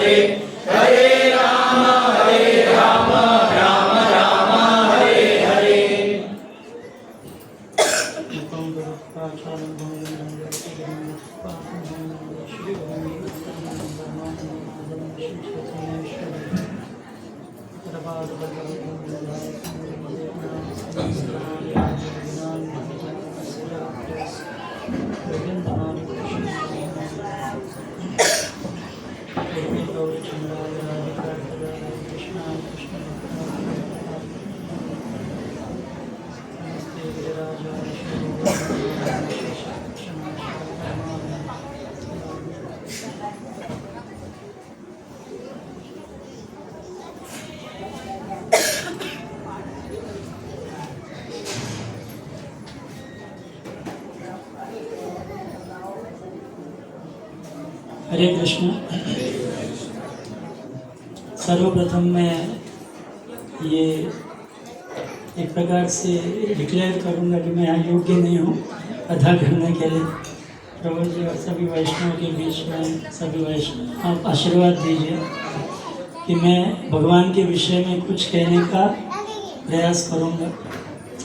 हरे, हरे राम राम राम हरे हरे। हरे कृष्ण। सर्वप्रथम मैं ये एक प्रकार से डिक्लेयर करूँगा कि मैं यहाँ योग्य नहीं हूँ अदा करने के लिए। प्रभु जी और सभी वैष्णव के बीच में सभी वैष्णव आप आशीर्वाद दीजिए कि मैं भगवान के विषय में कुछ कहने का प्रयास करूँगा।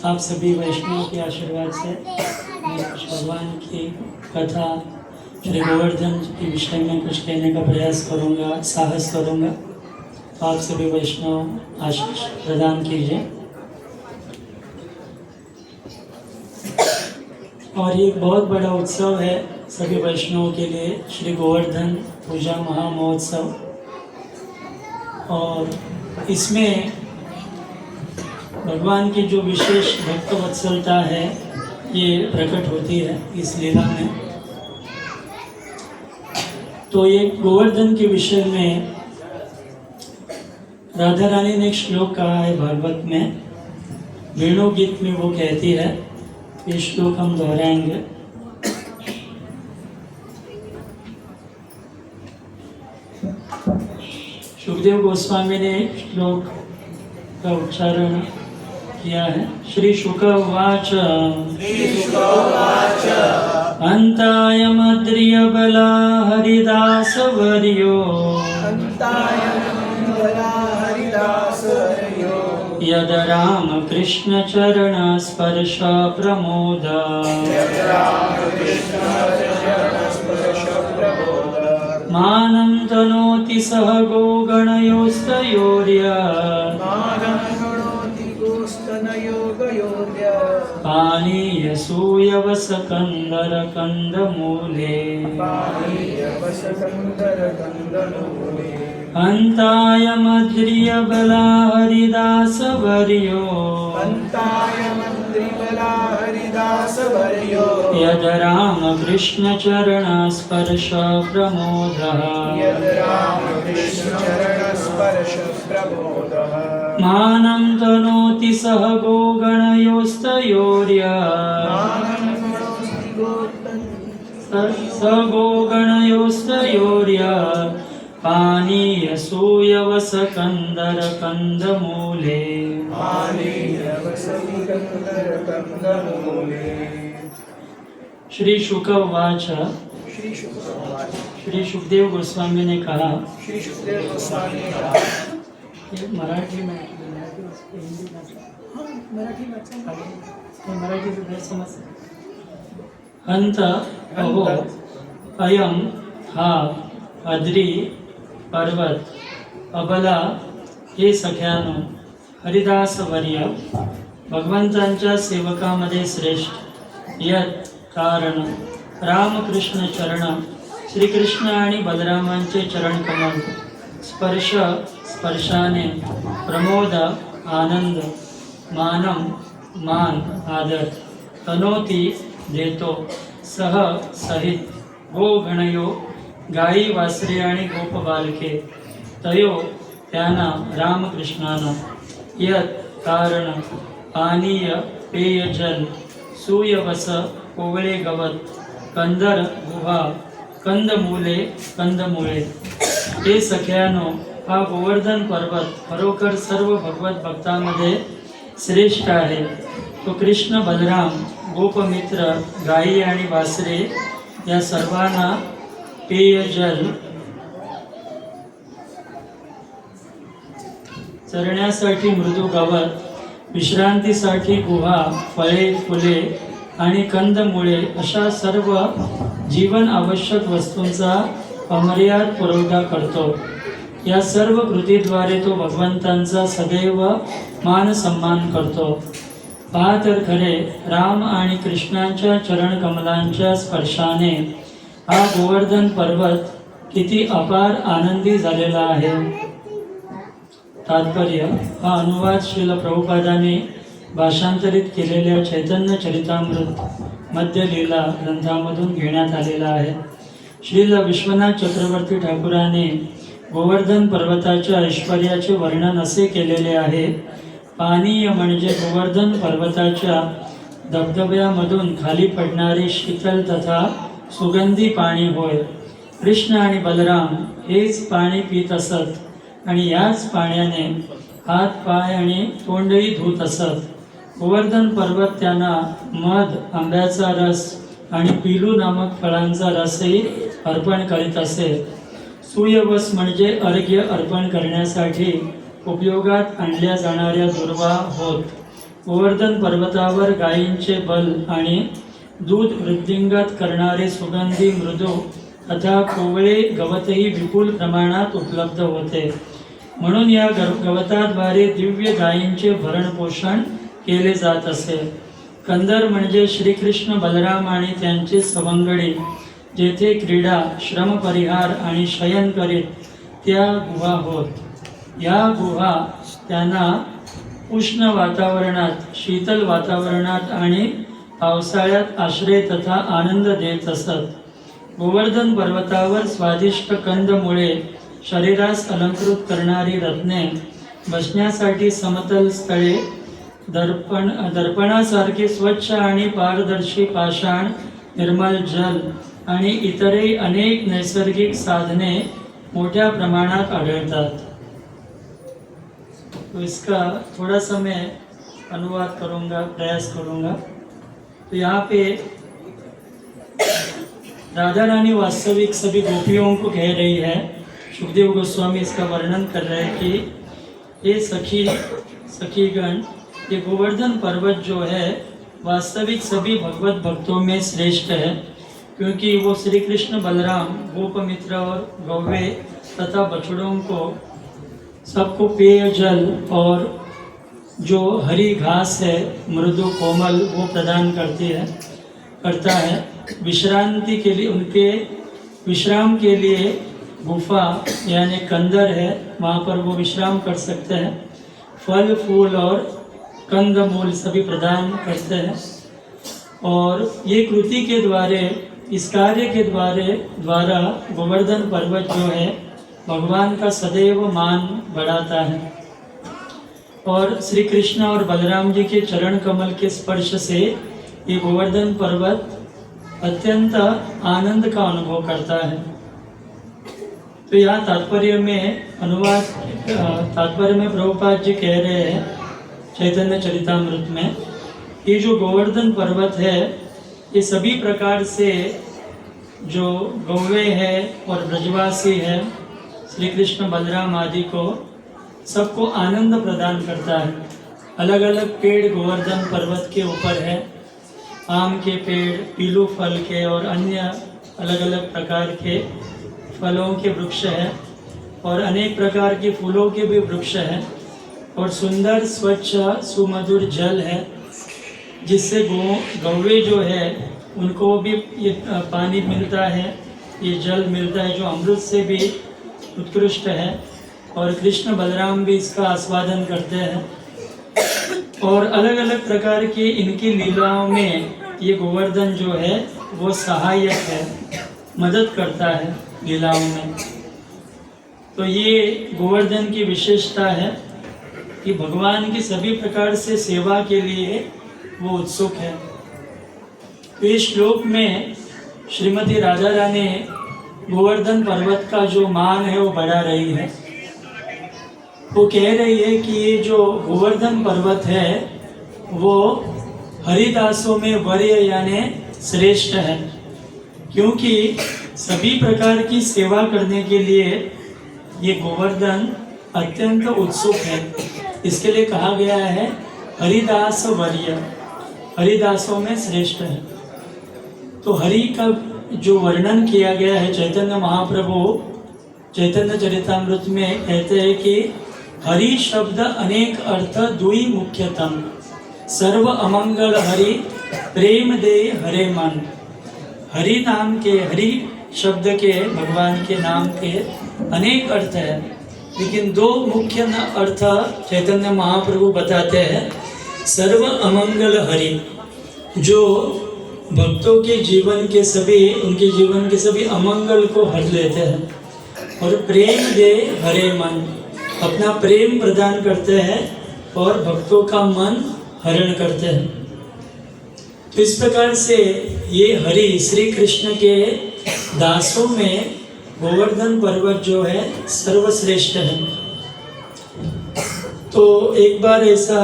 आप सभी वैष्णव के आशीर्वाद से मैं कुछ भगवान की कथा श्री गोवर्धन के विषय में कुछ कहने का प्रयास करूँगा, साहस करूँगा। तो आप सभी वैष्णव आशीष प्रदान कीजिए। और ये एक बहुत बड़ा उत्सव है सभी वैष्णवों के लिए, श्री गोवर्धन पूजा महामहोत्सव। और इसमें भगवान की जो विशेष भक्त वत्सलता है ये प्रकट होती है इस लीला में। तो ये गोवर्धन के विषय में राधा रानी ने एक श्लोक कहा है भागवत में, वेणु गीत में वो कहती है, ये श्लोक हम दोहराएंगे। सुखदेव गोस्वामी ने श्लोक का उच्चारण किया है। श्री शुक उवाच अंतायमद्रिय बला हरिदास वर्यो यद राम कृष्ण चरण स्पर्श प्रमोद मानं तनोति सह गो गणयोस्तयोर्य पानीय सूयवस कंदर कंदमूले अंताय मद्रिय बला हरिदास वर्यो यद राम कृष्ण चरण स्पर्श प्रमोद मानं तनोति सह गो गणयोस्तयोर्य स गो गणयोस्तयोर्य पानीय सूयवस कंदर कंदमूले। श्री शुक उवाच, श्री सुखदेव गोस्वामी ने कहा, मराठी में मराठी से समझ अंत अहो अयम हा अद्री पर्वत अबला हे सख्यानो हरिदास वर्य भगवंतांच्या सेवकामध्ये श्रेष्ठ यत कारण रामकृष्ण चरण श्रीकृष्ण आणि बलरामांचे चरण कमल स्पर्शाने प्रमोद आनंद मानम मान आदर तनोती देतो सह सहित गो गणयो गाई वासरे आणि गोप बालके तयो त्यांना रामकृष्णाना यत कारण पानीय पेय जल सूयवस कोवळे गवत कंदर गुहा कंदमुळे हे सख्यानो हा गोवर्धन पर्वत खरोखर सर्व भगवत भक्तांमध्ये श्रेष्ठ आहे। तो कृष्ण बलराम गोपमित्र गाई आणि वासरे या सर्वांना पेय जल चरण्यासाठी मृदू गवत, विश्रांतीसाठी गुहा, फळे, फुले आणि कंदमुळे अशा सर्व जीवन आवश्यक वस्तूंचा अमर्याद पुरवठा करतो. या सर्व कृतीद्वारे तो भगवंतांचा सदैव मान सन्मान करतो. पहा तर खरे, राम आणि कृष्णांच्या चरणकमलांच्या स्पर्शाने हा गोवर्धन पर्वत किती अपार आनंदी झालेला आहे. तात्पर्य: हा अनुवाद श्रील प्रभुपादांनी भाषांतरित केलेल्या चैतन्य चरितामृत मध्य लीला ग्रंथामधून घेण्यात आलेला आहे. श्रील विश्वनाथ चक्रवर्ती ठाकूरांनी गोवर्धन पर्वताच्या ऐश्वर्याचे वर्णन असे केलेले आहे. पानीय म्हणजे गोवर्धन पर्वताच्या धबधब्यामधून खाली पडणारे शीतल तथा सुगंधी पाणी होय. कृष्ण आणि बलराम हेच पाणी पित असत आणि याच पाण्याने हात, पाय आणि तोंडही धुत असत. गोवर्धन पर्वत त्यांना मध, आंब्याचा रस आणि पिलू नामक फळांचा रसही अर्पण करीत असे. सूयवस म्हणजे अर्घ्य अर्पण करण्यासाठी उपयोगात आणल्या जाणाऱ्या दुर्वा होत. गोवर्धन पर्वतावर गायींचे बल आणि दूध वृद्धिंगत करणारे सुगंधी मृदू तथा कोवळे गवतही विपुल प्रमाणात उपलब्ध होते. म्हणून या गवताद्वारे दिव्य गायींचे भरणपोषण केले जात असे. कंदर म्हणजे श्रीकृष्ण, बलराम आणि त्यांचे सवंगडी जेथे क्रीडा, श्रमपरिहार आणि शयन करीत त्या गुहा होत. या गुहा त्यांना उष्ण वातावरणात, शीतल वातावरणात आणि पावसाळ्यात आश्रय तथा आनंद देत असत. गोवर्धन पर्वतावर स्वादिष्ट कंदमुळे, शरीरास अलंकृत करणारी रत्ने, बसण्यासाठी समतल स्थळे, दर्पणासारखे स्वच्छ आणि पारदर्शी पाषाण, निर्मल जल आणि इतरही अनेक नैसर्गिक साधने मोठ्या प्रमाणात आढळतात. तो इसका थोड़ा सा मैं अनुवाद करूँगा, प्रयास करूँगा. तो यहाँ पे राधा रानी वास्तविक सभी गोपियों को कह रही है. सुखदेव गोस्वामी इसका वर्णन कर रहे हैं कि ये सखीगण, ये गोवर्धन पर्वत जो है वास्तविक सभी भगवत भक्तों में श्रेष्ठ है, क्योंकि वो श्री कृष्ण, बलराम, गोपमित्र और गौवे तथा बछड़ों को सबको पेय जल और जो हरी घास है मृदु कोमल वो प्रदान करता है. विश्रांति के लिए, उनके विश्राम के लिए गुफा यानी कंदर है, वहाँ पर वो विश्राम कर सकते हैं. फल, फूल और कंदमूल सभी प्रदान करते हैं. और ये कृति के द्वारा, इस कार्य के द्वारा गोवर्धन पर्वत जो है भगवान का सदैव मान बढ़ाता है. और श्री कृष्ण और बलराम जी के चरण कमल के स्पर्श से ये गोवर्धन पर्वत अत्यंत आनंद का अनुभव करता है. तो यहाँ तात्पर्य में प्रभुपाद जी कह रहे हैं चैतन्य चरितामृत में, ये जो गोवर्धन पर्वत है ये सभी प्रकार से जो गौवे है और ब्रजवासी है, श्री कृष्ण, बलराम आदि को सबको आनंद प्रदान करता है. अलग अलग पेड़ गोवर्धन पर्वत के ऊपर है. आम के पेड़, पीलू फल के और अन्य अलग अलग प्रकार के फलों के वृक्ष है और अनेक प्रकार के फूलों के भी वृक्ष है. और सुंदर स्वच्छ सुमधुर जल है, जिससे गौवे जो है उनको भी ये पानी मिलता है, ये जल मिलता है जो अमृत से भी उत्कृष्ट है. और कृष्ण बलराम भी इसका आस्वादन करते हैं. और अलग अलग प्रकार की इनकी लीलाओं में ये गोवर्धन जो है वो सहायक है, मदद करता है लीलाओं में. तो ये गोवर्धन की विशेषता है कि भगवान की सभी प्रकार से सेवा के लिए वो उत्सुक है. तो इस श्लोक में श्रीमती राधा रानी गोवर्धन पर्वत का जो मान है वो बढ़ा रही है. वो कह रही है कि ये जो गोवर्धन पर्वत है वो हरिदासों में वरीय यानी श्रेष्ठ है, क्योंकि सभी प्रकार की सेवा करने के लिए ये गोवर्धन अत्यंत उत्सुक है। इसके लिए कहा गया है हरिदास वर्य, हरिदासों में श्रेष्ठ है। तो हरि का जो वर्णन किया गया है चैतन्य महाप्रभु चैतन्य चरितामृत में कहते हैं कि हरि शब्द अनेक अर्थ दुई मुख्यतम, सर्व अमंगल हरि प्रेम दे हरे मन। हरि नाम के, हरि शब्द के, भगवान के नाम के अनेक अर्थ है, लेकिन दो मुख्य अर्थ चैतन्य महाप्रभु बताते हैं। सर्व अमंगल हरि, जो भक्तों के जीवन के सभी, उनके जीवन के सभी अमंगल को हर लेते हैं। और प्रेम दे हरे मन, अपना प्रेम प्रदान करते हैं और भक्तों का मन हरण करते हैं। तो इस प्रकार से ये हरि श्री कृष्ण के दासों में गोवर्धन पर्वत जो है सर्वश्रेष्ठ है। तो एक बार ऐसा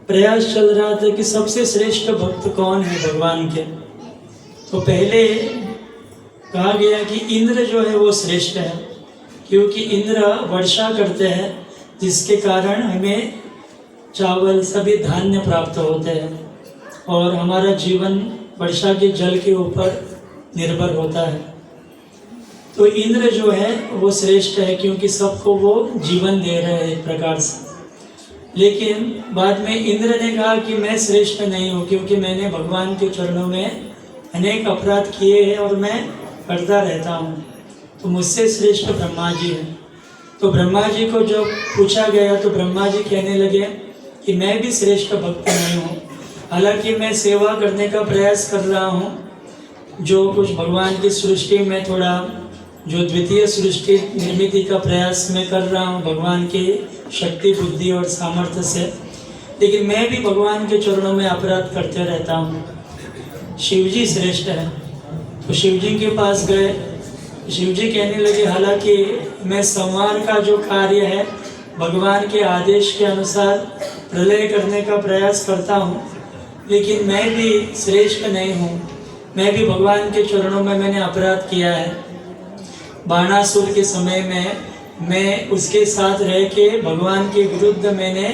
प्रयास चल रहा था कि सबसे श्रेष्ठ भक्त कौन है भगवान के। तो पहले कहा गया कि इंद्र जो है वो श्रेष्ठ है, क्योंकि इंद्र वर्षा करते हैं जिसके कारण हमें चावल सभी धान्य प्राप्त होते हैं और हमारा जीवन वर्षा के जल के ऊपर निर्भर होता है। तो इंद्र जो है वो श्रेष्ठ है, क्योंकि सबको वो जीवन दे रहे हैं एक प्रकार से। लेकिन बाद में इंद्र ने कहा कि मैं श्रेष्ठ नहीं हूँ, क्योंकि मैंने भगवान के चरणों में अनेक अपराध किए हैं और मैं करता रहता हूँ, तो मुझसे श्रेष्ठ ब्रह्मा जी हैं। तो ब्रह्मा जी को जब पूछा गया तो ब्रह्मा जी कहने लगे कि मैं भी श्रेष्ठ भक्त नहीं हूँ, हालांकि मैं सेवा करने का प्रयास कर रहा हूँ। जो कुछ भगवान की सृष्टि में थोड़ा, जो द्वितीय सृष्टि निर्मिति का प्रयास मैं कर रहा हूँ भगवान की शक्ति बुद्धि और सामर्थ्य से, लेकिन मैं भी भगवान के चरणों में अपराध करते रहता हूँ। शिवजी श्रेष्ठ है। तो शिवजी के पास गए, शिवजी कहने लगे हालांकि मैं संहार का जो कार्य है भगवान के आदेश के अनुसार प्रलय करने का प्रयास करता हूँ, लेकिन मैं भी श्रेष्ठ नहीं हूँ। मैं भी भगवान के चरणों में मैंने अपराध किया है। बाणासुर के समय में मैं उसके साथ रह के भगवान के विरुद्ध मैंने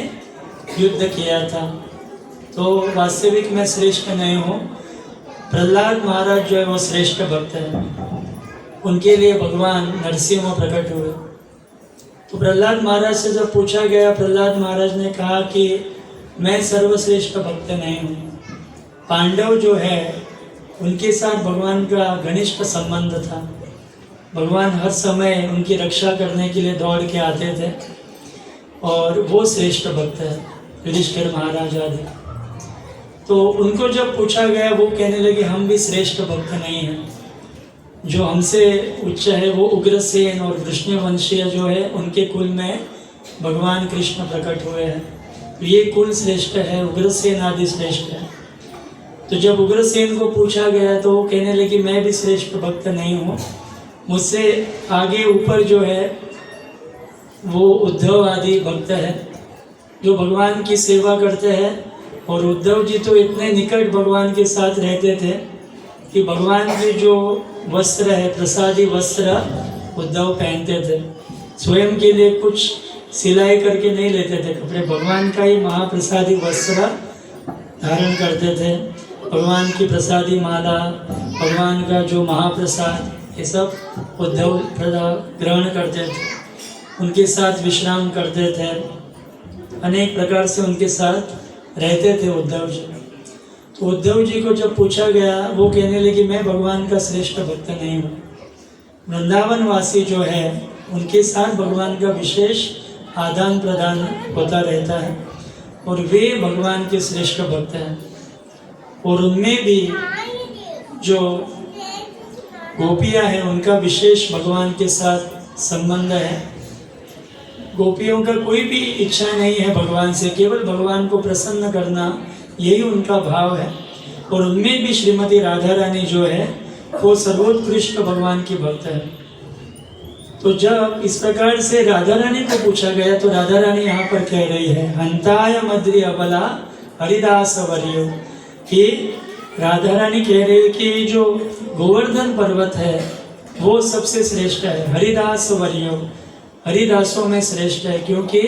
युद्ध किया था, तो वास्तविक मैं श्रेष्ठ नहीं हूँ। प्रहलाद महाराज जो है वो श्रेष्ठ भक्त है, उनके लिए भगवान नरसिंह प्रकट हुए। तो प्रहलाद महाराज से जब पूछा गया, प्रहलाद महाराज ने कहा कि मैं सर्वश्रेष्ठ भक्त नहीं हूँ। पांडव जो है उनके साथ भगवान का घनिष्ठ संबंध था, भगवान हर समय उनकी रक्षा करने के लिए दौड़ के आते थे और वो श्रेष्ठ भक्त है, युधिष्ठिर महाराज आदि। तो उनको जब पूछा गया वो कहने लगे हम भी श्रेष्ठ भक्त नहीं हैं। जो हमसे उच्च है वो उग्रसेन और वृष्णवंशीय जो है उनके कुल में भगवान कृष्ण प्रकट हुए हैं, तो ये कुल श्रेष्ठ है, उग्रसेन आदि श्रेष्ठ है। तो जब उग्रसेन को पूछा गया तो वो कहने लगे मैं भी श्रेष्ठ भक्त नहीं हूँ, मुझसे आगे ऊपर जो है वो उद्धव आदि भक्त है जो भगवान की सेवा करते हैं। और उद्धव जी तो इतने निकट भगवान के साथ रहते थे कि भगवान के जो वस्त्र है प्रसादी वस्त्र उद्धव पहनते थे, स्वयं के लिए कुछ सिलाई करके नहीं लेते थे कपड़े, भगवान का ही महाप्रसादी वस्त्र धारण करते थे। भगवान की प्रसादी माला, भगवान का जो महाप्रसाद, ये सब उद्धव ग्रहण करते थे, उनके साथ विश्राम करते थे, अनेक प्रकार से उनके साथ रहते थे उद्धव जी। तो उद्धव जी को जब पूछा गया वो कहने लगे मैं भगवान का श्रेष्ठ भक्त नहीं हूँ। वृंदावन वासी जो है उनके साथ भगवान का विशेष आदान प्रदान होता रहता है और वे भगवान के श्रेष्ठ भक्त हैं। और उनमें भी जो गोपियाँ हैं उनका विशेष भगवान के साथ संबंध है। गोपियों का कोई भी इच्छा नहीं है भगवान से, केवल भगवान को प्रसन्न करना, यही उनका भाव है। और उनमें भी श्रीमती राधा रानी जो है वो सर्वोत्कृष्ट भगवान की भक्त है। तो जब इस प्रकार से राधा रानी को पूछा गया तो राधा रानी यहाँ पर कह रही है हंताय मद्री अबला हरिदास वर्यो, कि राधा रानी कह रही है कि जो गोवर्धन पर्वत है वो सबसे श्रेष्ठ है। हरिदास वर्यो, हरिदासों में श्रेष्ठ है, क्योंकि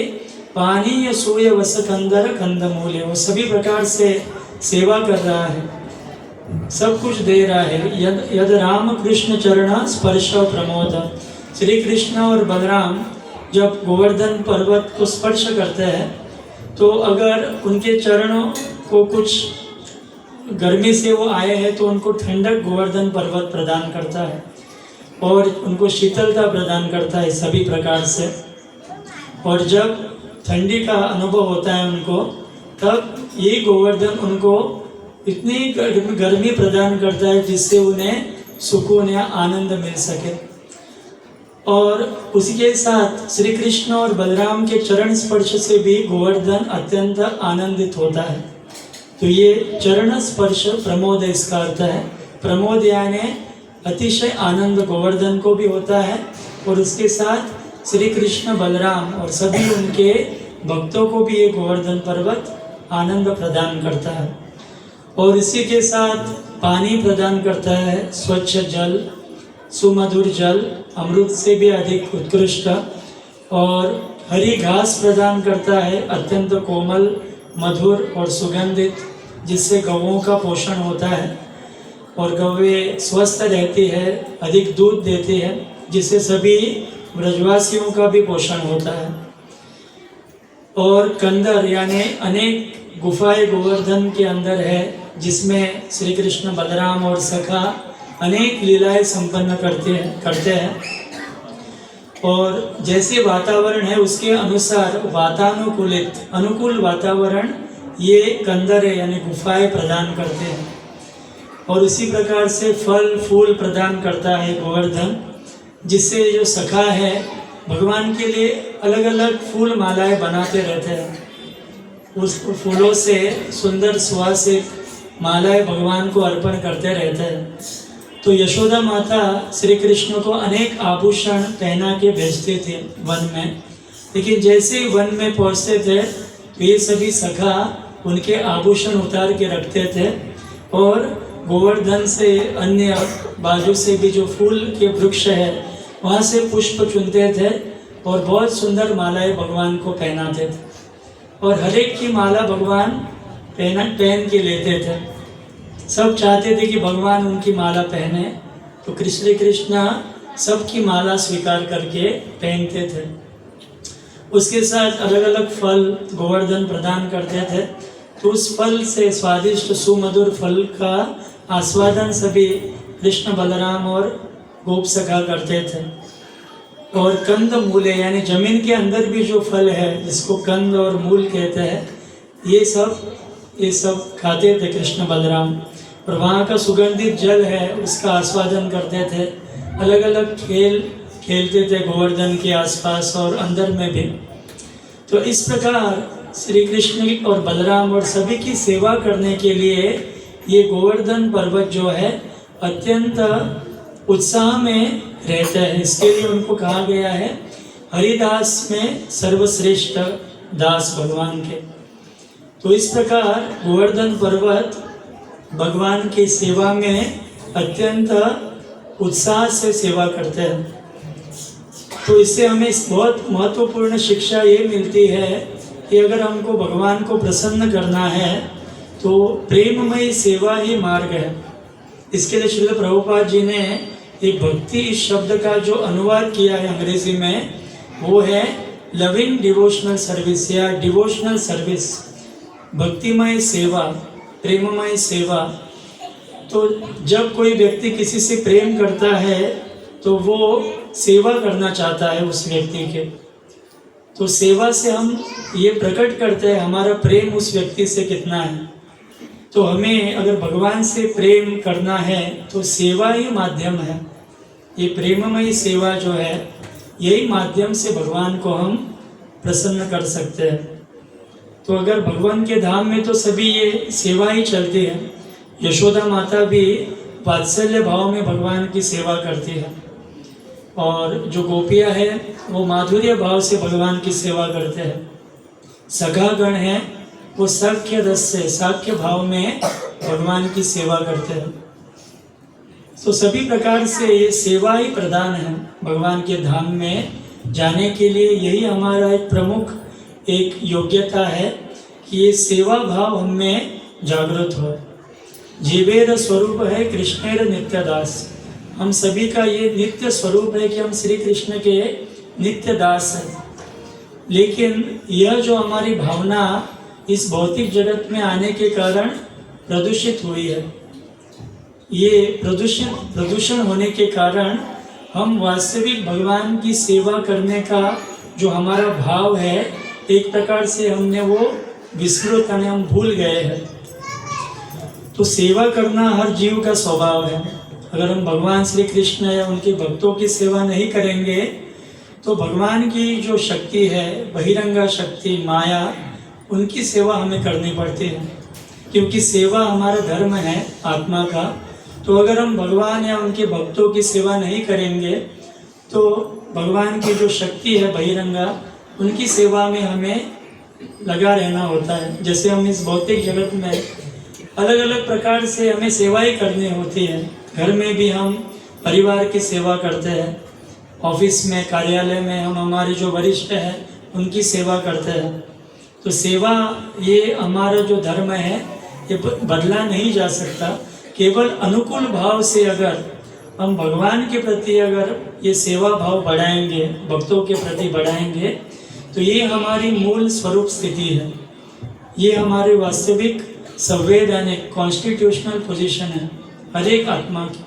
पानी सूय वस कंदर कंदमूल्य, वो सभी प्रकार से सेवा कर रहा है, सब कुछ दे रहा है। यद राम कृष्ण चरण स्पर्श प्रमोद, श्री कृष्ण और बलराम जब गोवर्धन पर्वत को स्पर्श करते हैं तो अगर उनके चरणों को कुछ गर्मी से वो आए हैं तो उनको ठंडक गोवर्धन पर्वत प्रदान करता है और उनको शीतलता प्रदान करता है सभी प्रकार से। और जब ठंडी का अनुभव होता है उनको, तब ये गोवर्धन उनको इतनी गर्मी प्रदान करता है जिससे उन्हें सुकून या आनंद मिल सके। और उसी के साथ श्री कृष्ण और बलराम के चरण स्पर्श से भी गोवर्धन अत्यंत आनंदित होता है। तो ये चरण स्पर्श प्रमोद इसका अर्थ है। प्रमोद यानी अतिशय आनंद गोवर्धन को भी होता है और उसके साथ श्री कृष्ण बलराम और सभी उनके भक्तों को भी ये गोवर्धन पर्वत आनंद प्रदान करता है। और इसी के साथ पानी प्रदान करता है, स्वच्छ जल, सुमधुर जल, अमृत से भी अधिक उत्कृष्ट। और हरी घास प्रदान करता है, अत्यंत कोमल, मधुर और सुगंधित, जिससे गौओं का पोषण होता है और गौएं स्वस्थ रहती है, अधिक दूध देती है, जिससे सभी ब्रजवासियों का भी पोषण होता है। और कंदर यानी अनेक गुफाएं गोवर्धन के अंदर है, जिसमें श्री कृष्ण बलराम और सखा अनेक लीलाएं संपन्न करते हैं। और जैसे वातावरण है उसके अनुसार वातानुकूलित अनुकूल वातावरण ये कंदर है यानी गुफाएं प्रदान करते हैं। और इसी प्रकार से फल फूल प्रदान करता है गोवर्धन, जिससे जो सखा है भगवान के लिए अलग अलग फूल मालाएं बनाते रहते हैं। उस फूलों से सुंदर सुवासिक मालाएं भगवान को अर्पण करते रहते हैं। तो यशोदा माता श्री कृष्ण को अनेक आभूषण पहना के भेजते थे वन में, लेकिन जैसे ही वन में पहुंचते थे तो ये सभी सखा उनके आभूषण उतार के रखते थे और गोवर्धन से अन्य बाजू से भी जो फूल के वृक्ष है वहाँ से पुष्प चुनते थे और बहुत सुंदर मालाएं भगवान को पहनाते थे। और हर एक की माला भगवान पहन के लेते थे। सब चाहते थे कि भगवान उनकी माला पहने, तो कृष्ण सबकी माला स्वीकार करके पहनते थे। उसके साथ अलग अलग फल गोवर्धन प्रदान करते थे, तो उस फल से स्वादिष्ट सुमधुर फल का आस्वादन सभी कृष्ण बलराम और गोप सखा करते थे। और कंद मूले यानी जमीन के अंदर भी जो फल है जिसको कंद और मूल कहते हैं, ये सब खाते थे कृष्ण बलराम। और वहाँ का सुगंधित जल है उसका आस्वादन करते थे। अलग अलग खेल खेलते थे गोवर्धन के आसपास और अंदर में भी। तो इस प्रकार श्री कृष्ण और बलराम और सभी की सेवा करने के लिए ये गोवर्धन पर्वत जो है अत्यंत उत्साह में रहता है। इसके लिए उनको कहा गया है हरिदास में सर्वश्रेष्ठ दास भगवान के। तो इस प्रकार गोवर्धन पर्वत भगवान की सेवा में अत्यंत उत्साह से सेवा करते हैं। तो इससे हमें बहुत महत्वपूर्ण शिक्षा ये मिलती है कि अगर हमको भगवान को प्रसन्न करना है तो प्रेममयी सेवा ही मार्ग है। इसके लिए श्रील प्रभुपाद जी ने एक भक्ति इस शब्द का जो अनुवाद किया है अंग्रेजी में, वो है लविंग डिवोशनल सर्विस या डिवोशनल सर्विस, भक्तिमय सेवा, प्रेममय सेवा। तो जब कोई व्यक्ति किसी से प्रेम करता है तो वो सेवा करना चाहता है उस व्यक्ति के। तो सेवा से हम ये प्रकट करते हैं हमारा प्रेम उस व्यक्ति से कितना है। तो हमें अगर भगवान से प्रेम करना है तो सेवा ही माध्यम है। ये प्रेममयी सेवा जो है यही माध्यम से भगवान को हम प्रसन्न कर सकते हैं। तो अगर भगवान के धाम में तो सभी ये सेवा ही चलती है। यशोदा माता भी वात्सल्य भाव में भगवान की सेवा करती है और जो गोपियाँ हैं वो माधुर्य भाव से भगवान की सेवा करते हैं। सखागण हैं वो साख्य रस से साख्य भाव में भगवान की सेवा करते हैं। तो सभी प्रकार से ये सेवा ही प्रदान है भगवान के धाम में जाने के लिए यही हमारा एक प्रमुख एक योग्यता है कि ये सेवा भाव हमें जागृत हो। जीवेर स्वरूप है कृष्णेर नित्यदास। हम सभी का ये नित्य स्वरूप है कि हम श्री कृष्ण के नित्य दास हैं। लेकिन यह जो हमारी भावना इस भौतिक जगत में आने के कारण प्रदूषित हुई है, ये प्रदूषण होने के कारण हम वास्तविक भगवान की सेवा करने का जो हमारा भाव है, एक प्रकार से हमने वो विस्मृत यानी हम भूल गए हैं। तो सेवा करना हर जीव का स्वभाव है। अगर हम भगवान श्री कृष्ण या उनके भक्तों की सेवा नहीं करेंगे तो भगवान की जो शक्ति है, बहिरंगा शक्ति, माया, उनकी सेवा हमें करनी पड़ती है, क्योंकि सेवा हमारा धर्म है आत्मा का। तो अगर हम भगवान या उनके भक्तों की सेवा नहीं करेंगे तो भगवान की जो शक्ति है बहिरंगा, उनकी सेवा में हमें लगा रहना होता है। जैसे हम इस भौतिक जगत में अलग अलग प्रकार से हमें सेवाएं करनी होती है। घर में भी हम परिवार की सेवा करते हैं, ऑफिस में, कार्यालय में हम हमारे जो वरिष्ठ हैं उनकी सेवा करते हैं। तो सेवा ये हमारा जो धर्म है ये बदला नहीं जा सकता। केवल अनुकूल भाव से अगर हम भगवान के प्रति अगर ये सेवा भाव बढ़ाएंगे, भक्तों के प्रति बढ़ाएंगे, तो ये हमारी मूल स्वरूप स्थिति है। ये हमारे वास्तविक संवैधानिक कॉन्स्टिट्यूशनल पोजीशन है हर एक आत्मा की।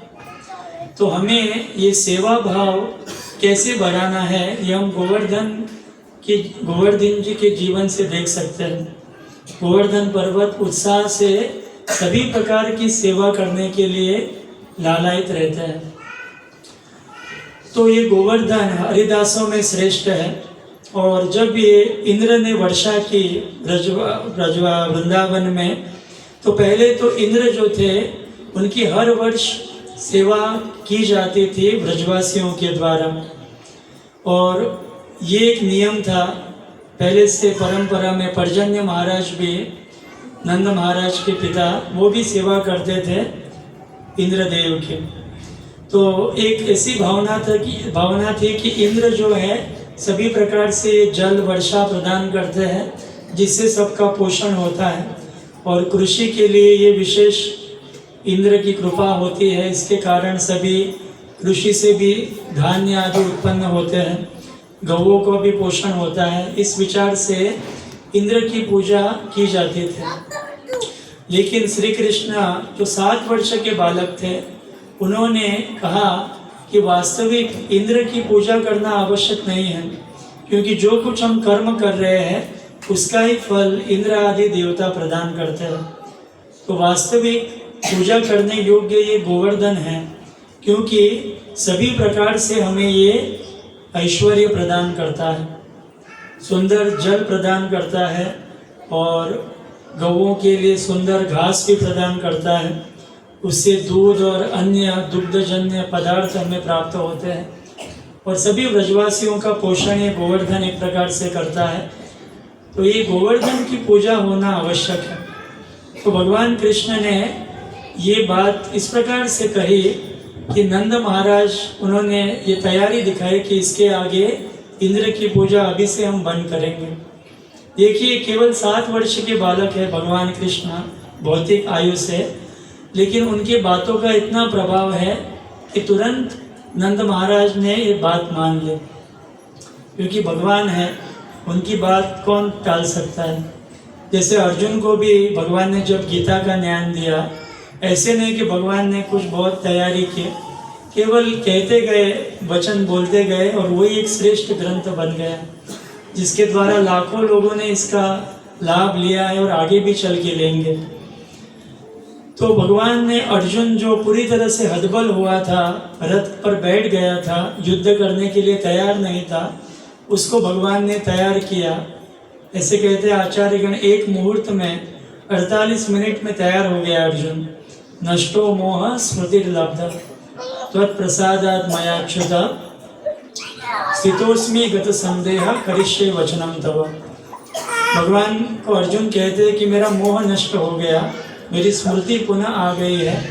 तो हमें ये सेवा भाव कैसे बढ़ाना है, ये हम गोवर्धन जी के जीवन से देख सकते हैं। गोवर्धन पर्वत उत्साह से सभी प्रकार की सेवा करने के लिए लालायित रहता है। तो ये गोवर्धन हरिदासों में श्रेष्ठ है। और जब ये इंद्र ने वर्षा की ब्रजवा वृंदावन में, तो पहले तो इंद्र जो थे उनकी हर वर्ष सेवा की जाती थी ब्रजवासियों के द्वारा। और ये एक नियम था पहले से परंपरा में। पर्जन्य महाराज भी, नंद महाराज के पिता, वो भी सेवा करते थे इंद्रदेव की। तो एक ऐसी भावना थी कि इंद्र जो है सभी प्रकार से जल वर्षा प्रदान करते हैं जिससे सबका पोषण होता है। और कृषि के लिए ये विशेष इंद्र की कृपा होती है। इसके कारण सभी कृषि से भी धान्य आदि उत्पन्न होते हैं, गौओं को भी पोषण होता है। इस विचार से इंद्र की पूजा की जाती थी। लेकिन श्री कृष्ण जो 7 वर्ष के बालक थे, उन्होंने कहा कि वास्तविक इंद्र की पूजा करना आवश्यक नहीं है, क्योंकि जो कुछ हम कर्म कर रहे हैं उसका ही फल इंद्र आदि देवता प्रदान करते हैं। तो वास्तविक पूजा करने योग्य ये गोवर्धन है, क्योंकि सभी प्रकार से हमें ये ऐश्वर्य प्रदान करता है, सुंदर जल प्रदान करता है और गौओं के लिए सुंदर घास भी प्रदान करता है। उससे दूध और अन्य दुग्धजन्य पदार्थ हमें प्राप्त होते हैं। और सभी ब्रजवासियों का पोषण ये गोवर्धन एक प्रकार से करता है। तो ये गोवर्धन की पूजा होना आवश्यक है। तो भगवान कृष्ण ने ये बात इस प्रकार से कही कि नंद महाराज, उन्होंने ये तैयारी दिखाई कि इसके आगे इंद्र की पूजा अभी से हम बंद करेंगे। देखिए, केवल 7 वर्ष के बालक है भगवान कृष्ण भौतिक आयु से, लेकिन उनकी बातों का इतना प्रभाव है कि तुरंत नंद महाराज ने ये बात मान ली, क्योंकि भगवान है, उनकी बात कौन टाल सकता है। जैसे अर्जुन को भी भगवान ने जब गीता का ज्ञान दिया, ऐसे नहीं कि भगवान ने कुछ बहुत तैयारी की, केवल कहते गए, वचन बोलते गए और वही एक श्रेष्ठ ग्रंथ बन गया, जिसके द्वारा लाखों लोगों ने इसका लाभ लिया है और आगे भी चल के लेंगे। तो भगवान ने अर्जुन जो पूरी तरह से हतबल हुआ था, रथ पर बैठ गया था, युद्ध करने के लिए तैयार नहीं था, उसको भगवान ने तैयार किया। ऐसे कहते हैं आचार्यगण, एक मुहूर्त में 48 मिनट में तैयार हो गया अर्जुन। नष्टो मोह स्मृतिर्लब्धा त्वत्प्रसादात् मयाच्युता स्थितोस्मि गत संदेह करिष्ये वचनम तव। भगवान को अर्जुन कहते हैं कि मेरा मोह नष्ट हो गया, मेरी स्मृति पुनः आ गई है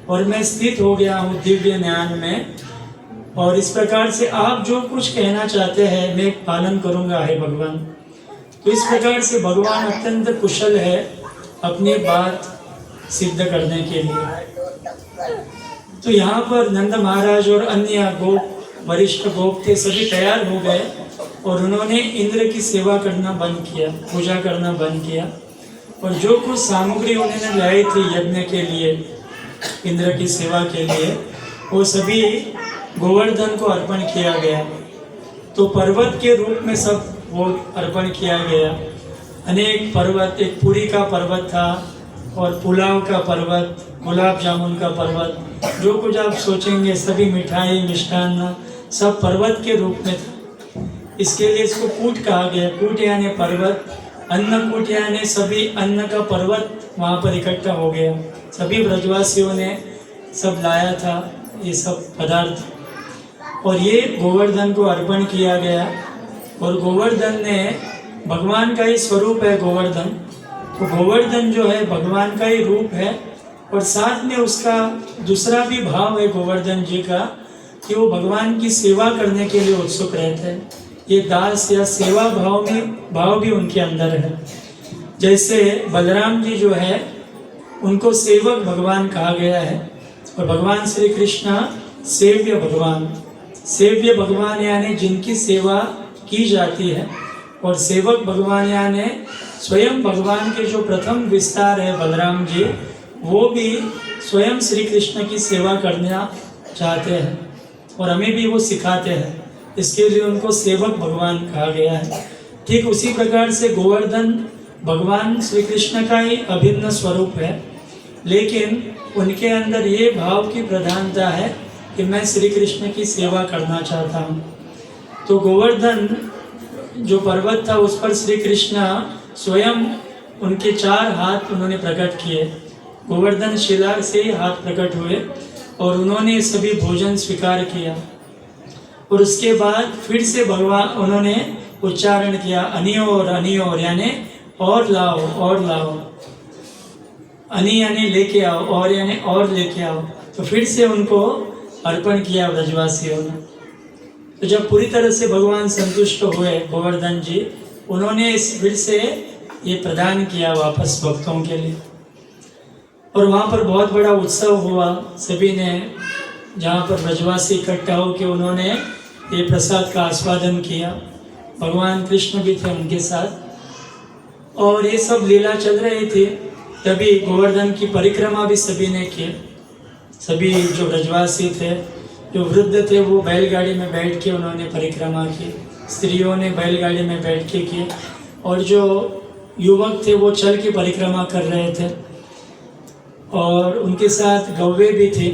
और मैं स्थित हो गया हूँ दिव्य ज्ञान में। और इस प्रकार से आप जो कुछ कहना चाहते हैं मैं पालन करूंगा हे भगवान। तो इस प्रकार से भगवान अत्यंत कुशल है अपनी बात सिद्ध करने के लिए। तो यहाँ पर नंद महाराज और अन्य गोप वरिष्ठ गोप थे, सभी तैयार हो गए और उन्होंने इंद्र की सेवा करना बंद किया, पूजा करना बंद किया। और जो कुछ सामग्री उन्होंने लाई थी यज्ञ के लिए, इंद्र की सेवा के लिए, वो सभी गोवर्धन को अर्पण किया गया। तो पर्वत के रूप में सब वो अर्पण किया गया। अनेक पर्वत, एक पुरी का पर्वत था और पुलाव का पर्वत, गुलाब जामुन का पर्वत, जो कुछ आप सोचेंगे सभी मिठाई मिष्टान्न सब पर्वत के रूप में था। इसके लिए इसको कूट कहा गया। कूट यानी पर्वत, अन्नकूट यानी सभी अन्न का पर्वत वहाँ पर इकट्ठा हो गया। सभी ब्रजवासियों ने सब लाया था ये सब पदार्थ, और ये गोवर्धन को अर्पण किया गया। और गोवर्धन ने भगवान का ही स्वरूप है गोवर्धन। तो गोवर्धन जो है भगवान का ही रूप है, और साथ में उसका दूसरा भी भाव है गोवर्धन जी का कि वो भगवान की सेवा करने के लिए उत्सुक रहते हैं। ये दास या सेवा भाव भी उनके अंदर है। जैसे बलराम जी जो है उनको सेवक भगवान कहा गया है, और भगवान श्री कृष्ण सेव्य भगवान। सेव्य भगवान यानी जिनकी सेवा की जाती है, और सेवक भगवान यानी स्वयं भगवान के जो प्रथम विस्तार है बलराम जी, वो भी स्वयं श्री कृष्ण की सेवा करना चाहते हैं और हमें भी वो सिखाते हैं। इसके लिए उनको सेवक भगवान कहा गया है। ठीक उसी प्रकार से गोवर्धन भगवान श्री कृष्ण का ही अभिन्न स्वरूप है, लेकिन उनके अंदर ये भाव की प्रधानता है कि मैं श्री कृष्ण की सेवा करना चाहता हूँ। तो गोवर्धन जो पर्वत था उस पर श्री कृष्ण स्वयं उनके 4 हाथ उन्होंने प्रकट किए। गोवर्धन शिला से हाथ प्रकट हुए और उन्होंने सभी भोजन स्वीकार किया। और उसके बाद फिर से भगवान उन्होंने उच्चारण किया अनियोर अनियोर, यानी और लाओ और लाओ। अनि यानी लेके आओ, और यानी और लेके आओ। तो फिर से उनको अर्पण किया ब्रजवासियों ने। तो जब पूरी तरह से भगवान संतुष्ट हुए गोवर्धन जी, उन्होंने फिर से ये प्रदान किया वापस भक्तों के लिए। और वहाँ पर बहुत बड़ा उत्सव हुआ। सभी ने, जहाँ पर ब्रजवासी इकट्ठा होकर उन्होंने ये प्रसाद का आस्वादन किया। भगवान कृष्ण भी थे उनके साथ, और ये सब लीला चल रही थी। तभी गोवर्धन की परिक्रमा भी सभी ने की। सभी जो ब्रजवासी थे, जो वृद्ध थे, वो बैलगाड़ी में बैठ के उन्होंने परिक्रमा की। स्त्रियों ने बैलगाड़ी में बैठ के की, और जो युवक थे वो चल के परिक्रमा कर रहे थे, और उनके साथ गौवे भी थे।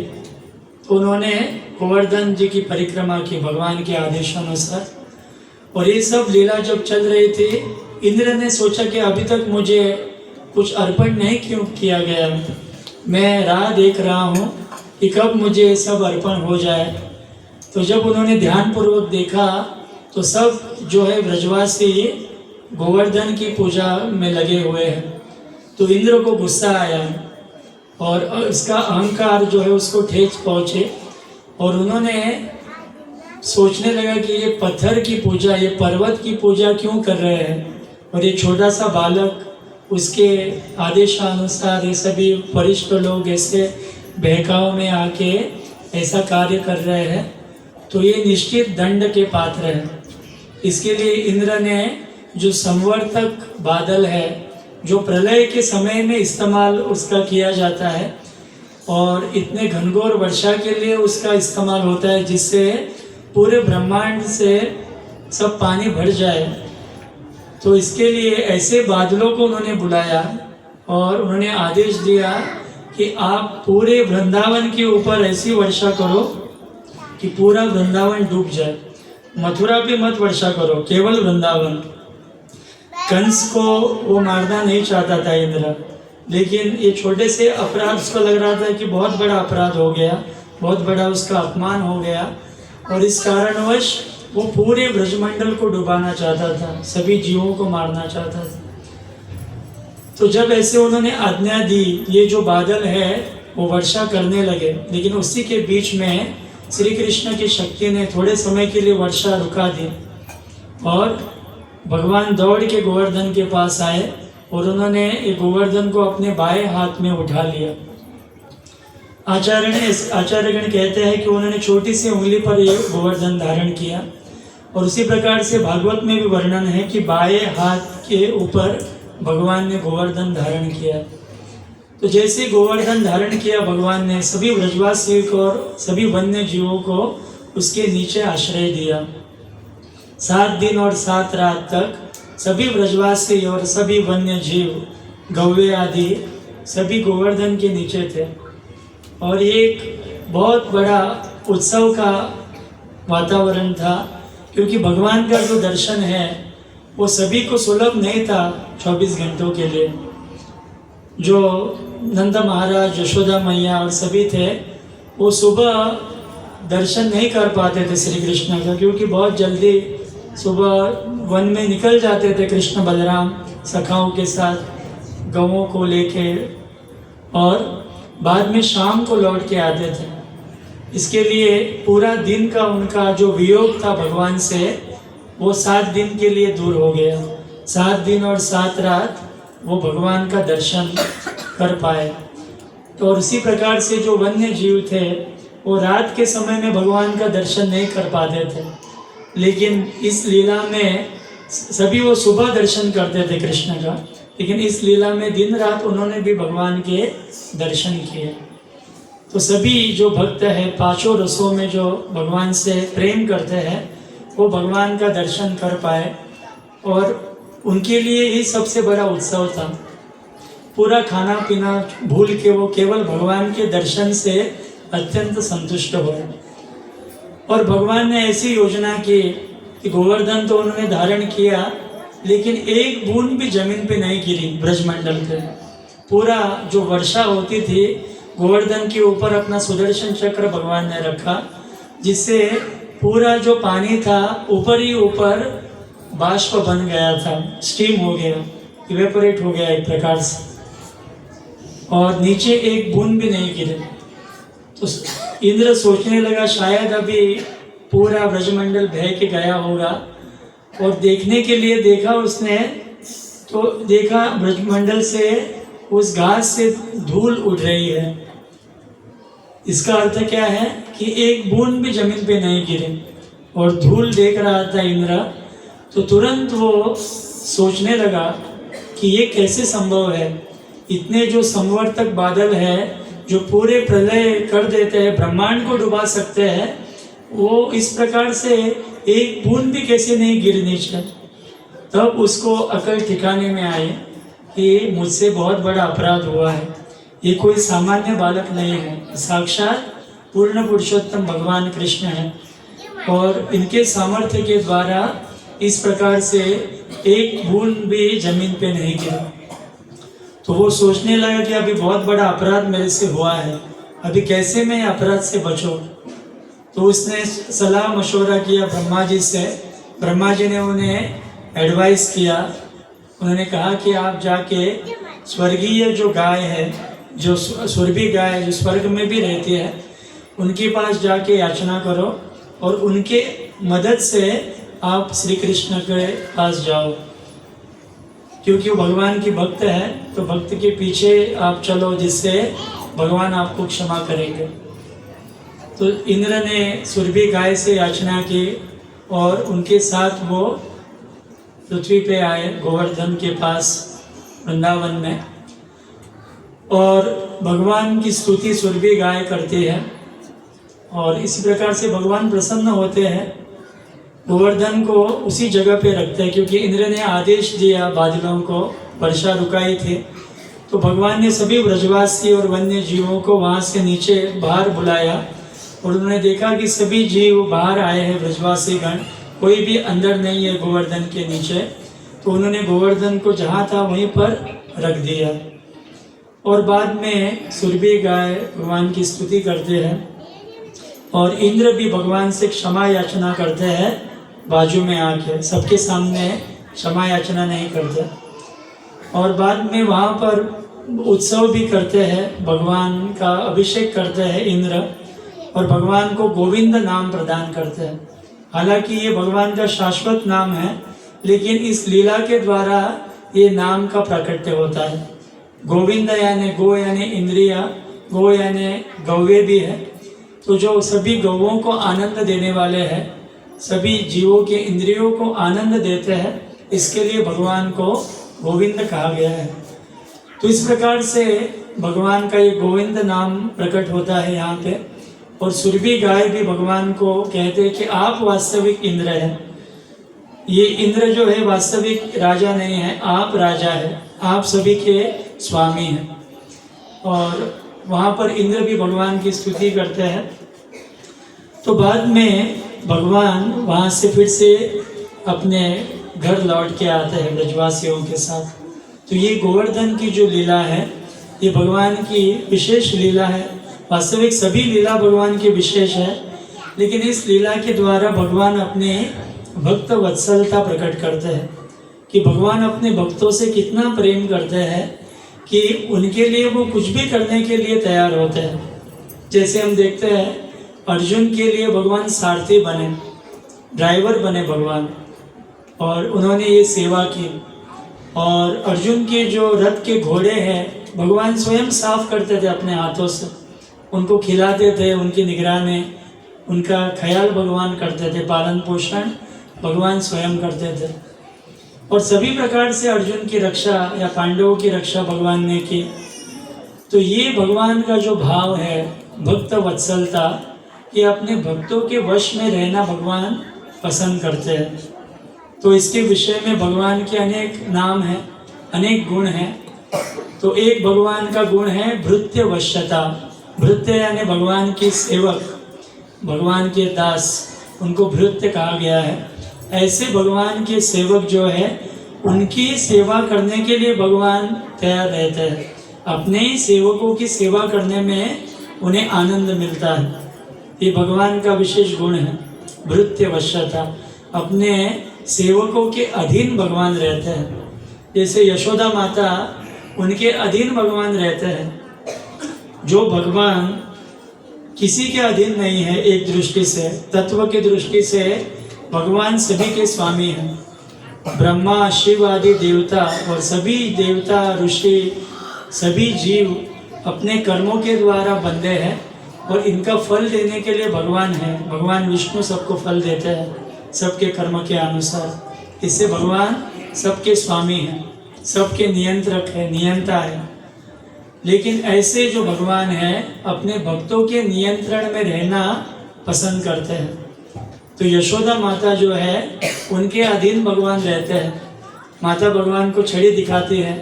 तो उन्होंने गोवर्धन जी की परिक्रमा की भगवान के आदेशानुसार। और ये सब लीला जब चल रही थी, इंद्र ने सोचा कि अभी तक मुझे कुछ अर्पण नहीं क्यों किया गया, मैं राह देख रहा हूँ कि कब मुझे ये सब अर्पण हो जाए। तो जब उन्होंने ध्यानपूर्वक देखा तो सब जो है ब्रजवासी गोवर्धन की पूजा में लगे हुए हैं। तो इंद्र को गुस्सा आया और इसका अहंकार जो है उसको ठेस पहुँचे, और उन्होंने सोचने लगा कि ये पत्थर की पूजा, ये पर्वत की पूजा क्यों कर रहे हैं, और ये छोटा सा बालक उसके आदेशानुसार ये सभी वरिष्ठ लोग ऐसे बहकाव में आके ऐसा कार्य कर रहे हैं, तो ये निश्चित दंड के पात्र हैं। इसके लिए इंद्र ने जो संवर्तक बादल है, जो प्रलय के समय में इस्तेमाल उसका किया जाता है, और इतने घनघोर वर्षा के लिए उसका इस्तेमाल होता है जिससे पूरे ब्रह्मांड से सब पानी भर जाए। तो इसके लिए ऐसे बादलों को उन्होंने बुलाया और उन्होंने आदेश दिया कि आप पूरे वृंदावन के ऊपर ऐसी वर्षा करो कि पूरा वृंदावन डूब जाए। मथुरा पे मत वर्षा करो, केवल वृंदावन। कंस को वो मारना नहीं चाहता था इंद्र, लेकिन ये छोटे से अपराध उसको लग रहा था कि बहुत बड़ा अपराध हो गया, बहुत बड़ा उसका अपमान हो गया, और इस कारणवश वो पूरे ब्रजमंडल को डुबाना चाहता था, सभी जीवों को मारना चाहता था। तो जब ऐसे उन्होंने आज्ञा दी, ये जो बादल है वो वर्षा करने लगे, लेकिन उसी के बीच में श्री कृष्ण की शक्ति ने थोड़े समय के लिए वर्षा रुका दी और भगवान दौड़ के गोवर्धन के पास आए और उन्होंने ये गोवर्धन को अपने बाएं हाथ में उठा लिया। आचार्यगण कहते हैं कि उन्होंने छोटी सी उंगली पर ये गोवर्धन धारण किया और उसी प्रकार से भागवत में भी वर्णन है कि बाएं हाथ के ऊपर भगवान ने गोवर्धन धारण किया। तो जैसे गोवर्धन धारण किया भगवान ने, सभी ब्रजवासियों को और सभी वन्य जीवों को उसके नीचे आश्रय दिया। 7 दिन और 7 रात तक सभी ब्रजवासी और सभी वन्य जीव, गौवे आदि सभी गोवर्धन के नीचे थे और एक बहुत बड़ा उत्सव का वातावरण था, क्योंकि भगवान का जो दर्शन है वो सभी को सुलभ नहीं था 24 घंटों के लिए। जो नंद महाराज, यशोदा मैया और सभी थे, वो सुबह दर्शन नहीं कर पाते थे श्री कृष्ण का, क्योंकि बहुत जल्दी सुबह वन में निकल जाते थे कृष्ण बलराम सखाओं के साथ गौओं को लेके, और बाद में शाम को लौट के आते थे। इसके लिए पूरा दिन का उनका जो वियोग था भगवान से, वो 7 दिन के लिए दूर हो गया। 7 दिन और 7 रात वो भगवान का दर्शन कर पाए। तो और उसी प्रकार से जो वन्य जीव थे वो रात के समय में भगवान का दर्शन नहीं कर पाते थे, लेकिन इस लीला में सभी वो सुबह दर्शन करते थे कृष्ण का, लेकिन इस लीला में दिन रात उन्होंने भी भगवान के दर्शन किए। तो सभी जो भक्त है 5 रसों में जो भगवान से प्रेम करते हैं वो भगवान का दर्शन कर पाए, और उनके लिए ही सबसे बड़ा उत्सव था। पूरा खाना पीना भूल के वो केवल भगवान के दर्शन से अत्यंत संतुष्ट हुए। और भगवान ने ऐसी योजना की कि गोवर्धन तो उन्होंने धारण किया, लेकिन एक बूंद भी जमीन पे नहीं गिरी ब्रजमंडल पे। पूरा जो वर्षा होती थी गोवर्धन के ऊपर अपना सुदर्शन चक्र भगवान ने रखा, जिससे पूरा जो पानी था ऊपर ही ऊपर बाष्प बन गया था, स्टीम हो गया, इवेपोरेट हो गया एक प्रकार से, और नीचे एक बूंद भी नहीं गिरे। तो इंद्र सोचने लगा शायद अभी पूरा ब्रजमंडल बह के गया होगा, और देखने के लिए देखा उसने, तो देखा ब्रजमंडल से उस घास से धूल उड़ रही है। इसका अर्थ क्या है कि एक बूंद भी जमीन पे नहीं गिरे, और धूल देख रहा था इंद्र। तो तुरंत वो सोचने लगा कि ये कैसे संभव है। इतने जो संवर्तक बादल है जो पूरे प्रलय कर देते हैं, ब्रह्मांड को डुबा सकते हैं, वो इस प्रकार से एक बूंद भी कैसे नहीं गिर नीचे। तब उसको अकल ठिकाने में आई कि मुझसे बहुत बड़ा अपराध हुआ है। ये कोई सामान्य बालक नहीं है, साक्षात पूर्ण पुरुषोत्तम भगवान कृष्ण है, और इनके सामर्थ्य के द्वारा इस प्रकार से एक बूंद भी जमीन पे नहीं गिरा। तो वो सोचने लगा कि अभी बहुत बड़ा अपराध मेरे से हुआ है, अभी कैसे मैं अपराध से बचूं। तो उसने सलाह मशवरा किया ब्रह्मा जी से। ब्रह्मा जी ने उन्हें एडवाइस किया, उन्होंने कहा कि आप जाके स्वर्गीय जो गाय है, जो सुरभि गाय जो स्वर्ग में भी रहती है, उनके पास जाके याचना करो और उनके मदद से आप श्री कृष्ण के पास जाओ, क्योंकि वो भगवान की भक्त है। तो भक्त के पीछे आप चलो, जिससे भगवान आपको क्षमा करेंगे। तो इंद्र ने सुरभि गाय से याचना की और उनके साथ वो पृथ्वी पे आए गोवर्धन के पास वृंदावन में, और भगवान की स्तुति सुरभि गाय करती है, और इसी प्रकार से भगवान प्रसन्न होते हैं। गोवर्धन को उसी जगह पे रखते हैं, क्योंकि इंद्र ने आदेश दिया बादलों को, वर्षा रुकाई थी, तो भगवान ने सभी ब्रजवासी और वन्य जीवों को वहाँ से नीचे बाहर बुलाया, और उन्होंने देखा कि सभी जीव बाहर आए हैं, ब्रजवासी गण, कोई भी अंदर नहीं है गोवर्धन के नीचे। तो उन्होंने गोवर्धन को जहाँ था वहीं पर रख दिया, और बाद में सुरभि गाय भगवान की स्तुति करते हैं, और इंद्र भी भगवान से क्षमा याचना करते हैं बाजू में आके, सबके सामने क्षमा याचना नहीं करते। और बाद में वहाँ पर उत्सव भी करते हैं, भगवान का अभिषेक करते हैं इंद्र, और भगवान को गोविंद नाम प्रदान करते हैं। हालांकि ये भगवान का शाश्वत नाम है, लेकिन इस लीला के द्वारा ये नाम का प्रकट्य होता है। गोविंद यानी गो यानी इंद्रिया, गो यानी गौवे भी है, तो जो सभी गौवों को आनंद देने वाले हैं, सभी जीवों के इंद्रियों को आनंद देते हैं, इसके लिए भगवान को गोविंद कहा गया है। तो इस प्रकार से भगवान का ये गोविंद नाम प्रकट होता है यहाँ पे। और सुरभि गाय भी भगवान को कहते हैं कि आप वास्तविक इंद्र हैं। ये इंद्र जो है वास्तविक राजा नहीं है, आप राजा है, आप सभी के स्वामी हैं। और वहाँ पर इंद्र भी भगवान की स्तुति करते हैं। तो बाद में भगवान वहाँ से फिर से अपने घर लौट के आते हैं ब्रजवासियों के साथ। तो ये गोवर्धन की जो लीला है, ये भगवान की विशेष लीला है। वास्तविक सभी लीला भगवान की विशेष है, लेकिन इस लीला के द्वारा भगवान अपने भक्त वत्सलता प्रकट करते हैं कि भगवान अपने भक्तों से कितना प्रेम करते हैं कि उनके लिए वो कुछ भी करने के लिए तैयार होते हैं। जैसे हम देखते हैं अर्जुन के लिए भगवान सारथी बने, ड्राइवर बने भगवान, और उन्होंने ये सेवा की। और अर्जुन के जो रथ के घोड़े हैं भगवान स्वयं साफ करते थे अपने हाथों से, उनको खिलाते थे, उनकी निगरानी, उनका ख्याल भगवान करते थे, पालन पोषण भगवान स्वयं करते थे। और सभी प्रकार से अर्जुन की रक्षा या पांडवों की रक्षा भगवान ने की। तो ये भगवान का जो भाव है भक्त वत्सलता, कि अपने भक्तों के वश में रहना भगवान पसंद करते हैं। तो इसके विषय में भगवान के अनेक नाम हैं, अनेक गुण हैं। तो एक भगवान का गुण है भृत्य वश्यता। भृत्य यानी भगवान के सेवक, भगवान के दास, उनको भृत्य कहा गया है। ऐसे भगवान के सेवक जो है उनकी सेवा करने के लिए भगवान तैयार रहते हैं। अपने ही सेवकों की सेवा करने में उन्हें आनंद मिलता है। ये भगवान का विशेष गुण है भृत्य वश्यता। अपने सेवकों के अधीन भगवान रहते हैं। जैसे यशोदा माता, उनके अधीन भगवान रहते हैं। जो भगवान किसी के अधीन नहीं है, एक दृष्टि से, तत्व की दृष्टि से भगवान सभी के स्वामी हैं। ब्रह्मा, शिव आदि देवता और सभी देवता, ऋषि, सभी जीव अपने कर्मों के द्वारा बंधे हैं और इनका फल देने के लिए भगवान है। भगवान विष्णु सबको फल देते हैं सबके कर्म के अनुसार। इससे भगवान सबके स्वामी हैं, सबके नियंत्रक है, नियंता है। लेकिन ऐसे जो भगवान हैं अपने भक्तों के नियंत्रण में रहना पसंद करते हैं। तो यशोदा माता जो है उनके अधीन भगवान रहते हैं। माता भगवान को छड़ी दिखाती है,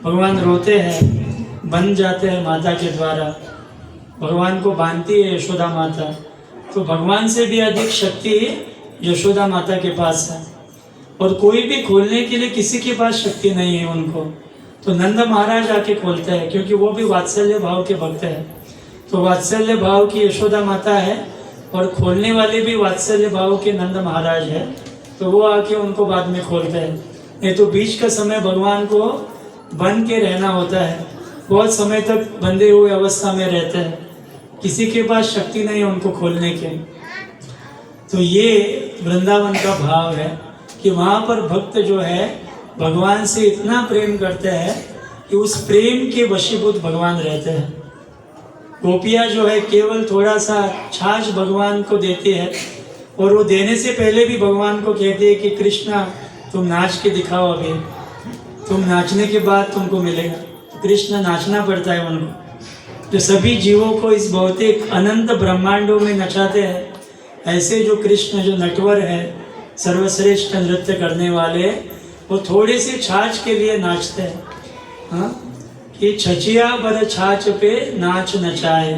भगवान रोते हैं, बन जाते हैं माता के द्वारा, भगवान को बांधती है यशोदा माता। तो भगवान से भी अधिक शक्ति यशोदा माता के पास है। और कोई भी खोलने के लिए किसी के पास शक्ति नहीं है उनको। तो नंद महाराज आके खोलते हैं, क्योंकि वो भी वात्सल्य भाव के भक्त हैं। तो वात्सल्य भाव की यशोदा माता है और खोलने वाले भी वात्सल्य भाव के नंद महाराज है। तो वो आके उनको बाद में खोलते हैं। नहीं तो बीच का समय भगवान को बन के रहना होता है, बहुत समय तक बंधे हुए अवस्था में रहते हैं, किसी के पास शक्ति नहीं है उनको खोलने के। तो ये वृंदावन का भाव है कि वहाँ पर भक्त जो है भगवान से इतना प्रेम करते हैं कि उस प्रेम के वशीभूत भगवान रहते हैं। गोपियाँ जो है केवल थोड़ा सा छाछ भगवान को देती है, और वो देने से पहले भी भगवान को कहती है कि कृष्णा तुम नाच के दिखाओ, अभी तुम नाचने के बाद तुमको मिलेगा। कृष्ण नाचना पड़ता है उनको। जो सभी जीवों को इस भौतिक अनंत ब्रह्मांडों में नचाते हैं, ऐसे जो कृष्ण जो नटवर है, सर्वश्रेष्ठ नृत्य करने वाले, वो थोड़े से छाछ के लिए नाचते हैं। हाँ, कि छचिया बर छाछ पे नाच नचाए,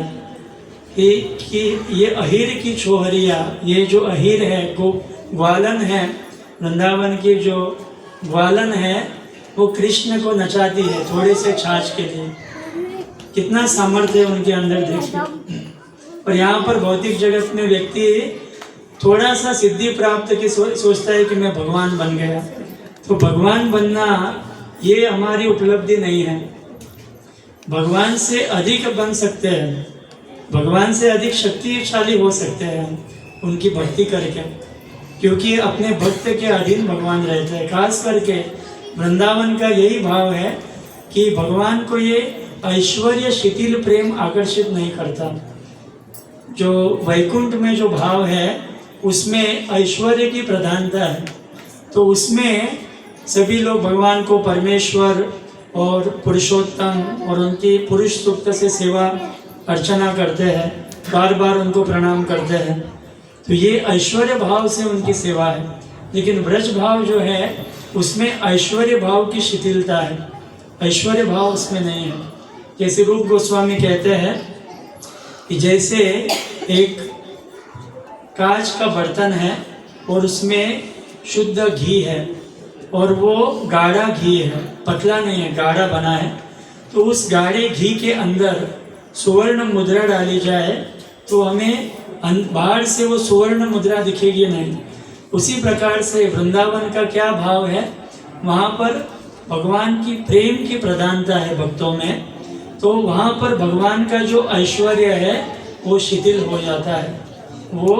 कि ये अहिर की छोहरिया, ये जो अहिर है, ग्वालन है, वृंदावन की जो ग्वालन है, वो कृष्ण को नचाती है थोड़े से छाछ के लिए। कितना सामर्थ्य है उनके अंदर, देखिए। और यहाँ पर भौतिक जगत में व्यक्ति थोड़ा सा सिद्धि प्राप्त की सोचता है कि मैं भगवान बन गया। तो भगवान बनना ये हमारी उपलब्धि नहीं है। भगवान से अधिक बन सकते हैं, भगवान से अधिक शक्तिशाली हो सकते हैं हम उनकी भक्ति करके, क्योंकि अपने भक्त के अधीन भगवान रहते हैं। खास करके वृंदावन का यही भाव है कि भगवान को ये ऐश्वर्य शिथिल प्रेम आकर्षित नहीं करता। जो वैकुंठ में जो भाव है उसमें ऐश्वर्य की प्रधानता है, तो उसमें सभी लोग भगवान को परमेश्वर और पुरुषोत्तम और उनकी पुरुष सूक्त से सेवा अर्चना करते हैं, बार बार उनको प्रणाम करते हैं। तो ये ऐश्वर्य भाव से उनकी सेवा है। लेकिन ब्रज भाव जो है उसमें ऐश्वर्य भाव की शिथिलता है, ऐश्वर्य भाव उसमें नहीं है। जैसे रूप गोस्वामी कहते हैं कि जैसे एक कांच का बर्तन है और उसमें शुद्ध घी है और वो गाढ़ा घी है, पतला नहीं है, गाढ़ा बना है, तो उस गाढ़े घी के अंदर सुवर्ण मुद्रा डाली जाए तो हमें बाहर से वो सुवर्ण मुद्रा दिखेगी नहीं। उसी प्रकार से वृंदावन का क्या भाव है, वहाँ पर भगवान की प्रेम की प्रधानता है भक्तों में, तो वहाँ पर भगवान का जो ऐश्वर्य है वो शिथिल हो जाता है, वो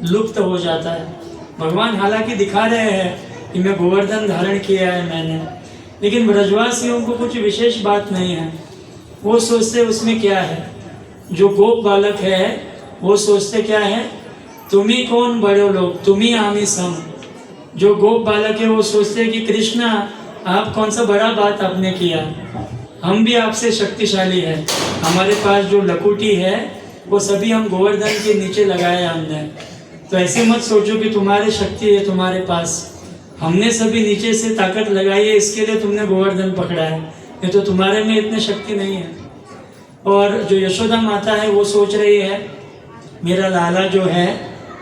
लुप्त हो जाता है। भगवान हालांकि दिखा रहे हैं कि मैं गोवर्धन धारण किया है मैंने, लेकिन ब्रजवासियों को कुछ विशेष बात नहीं है। वो सोचते उसमें क्या है, जो गोप बालक है वो सोचते क्या है, तुम ही कौन बड़े लोग, तुम ही आमी सम। जो गोप बालक है वो सोचते कि कृष्णा आप कौन सा बड़ा बात आपने किया, हम भी आपसे शक्तिशाली है, हमारे पास जो लकुटी है वो सभी हम गोवर्धन के नीचे लगाए हमने। तो ऐसे मत सोचो कि तुम्हारी शक्ति है तुम्हारे पास, हमने सभी नीचे से ताकत लगाई है, इसके लिए तुमने गोवर्धन पकड़ा है, ये तो तुम्हारे में इतनी शक्ति नहीं है। और जो यशोदा माता है वो सोच रही है, मेरा लाला जो है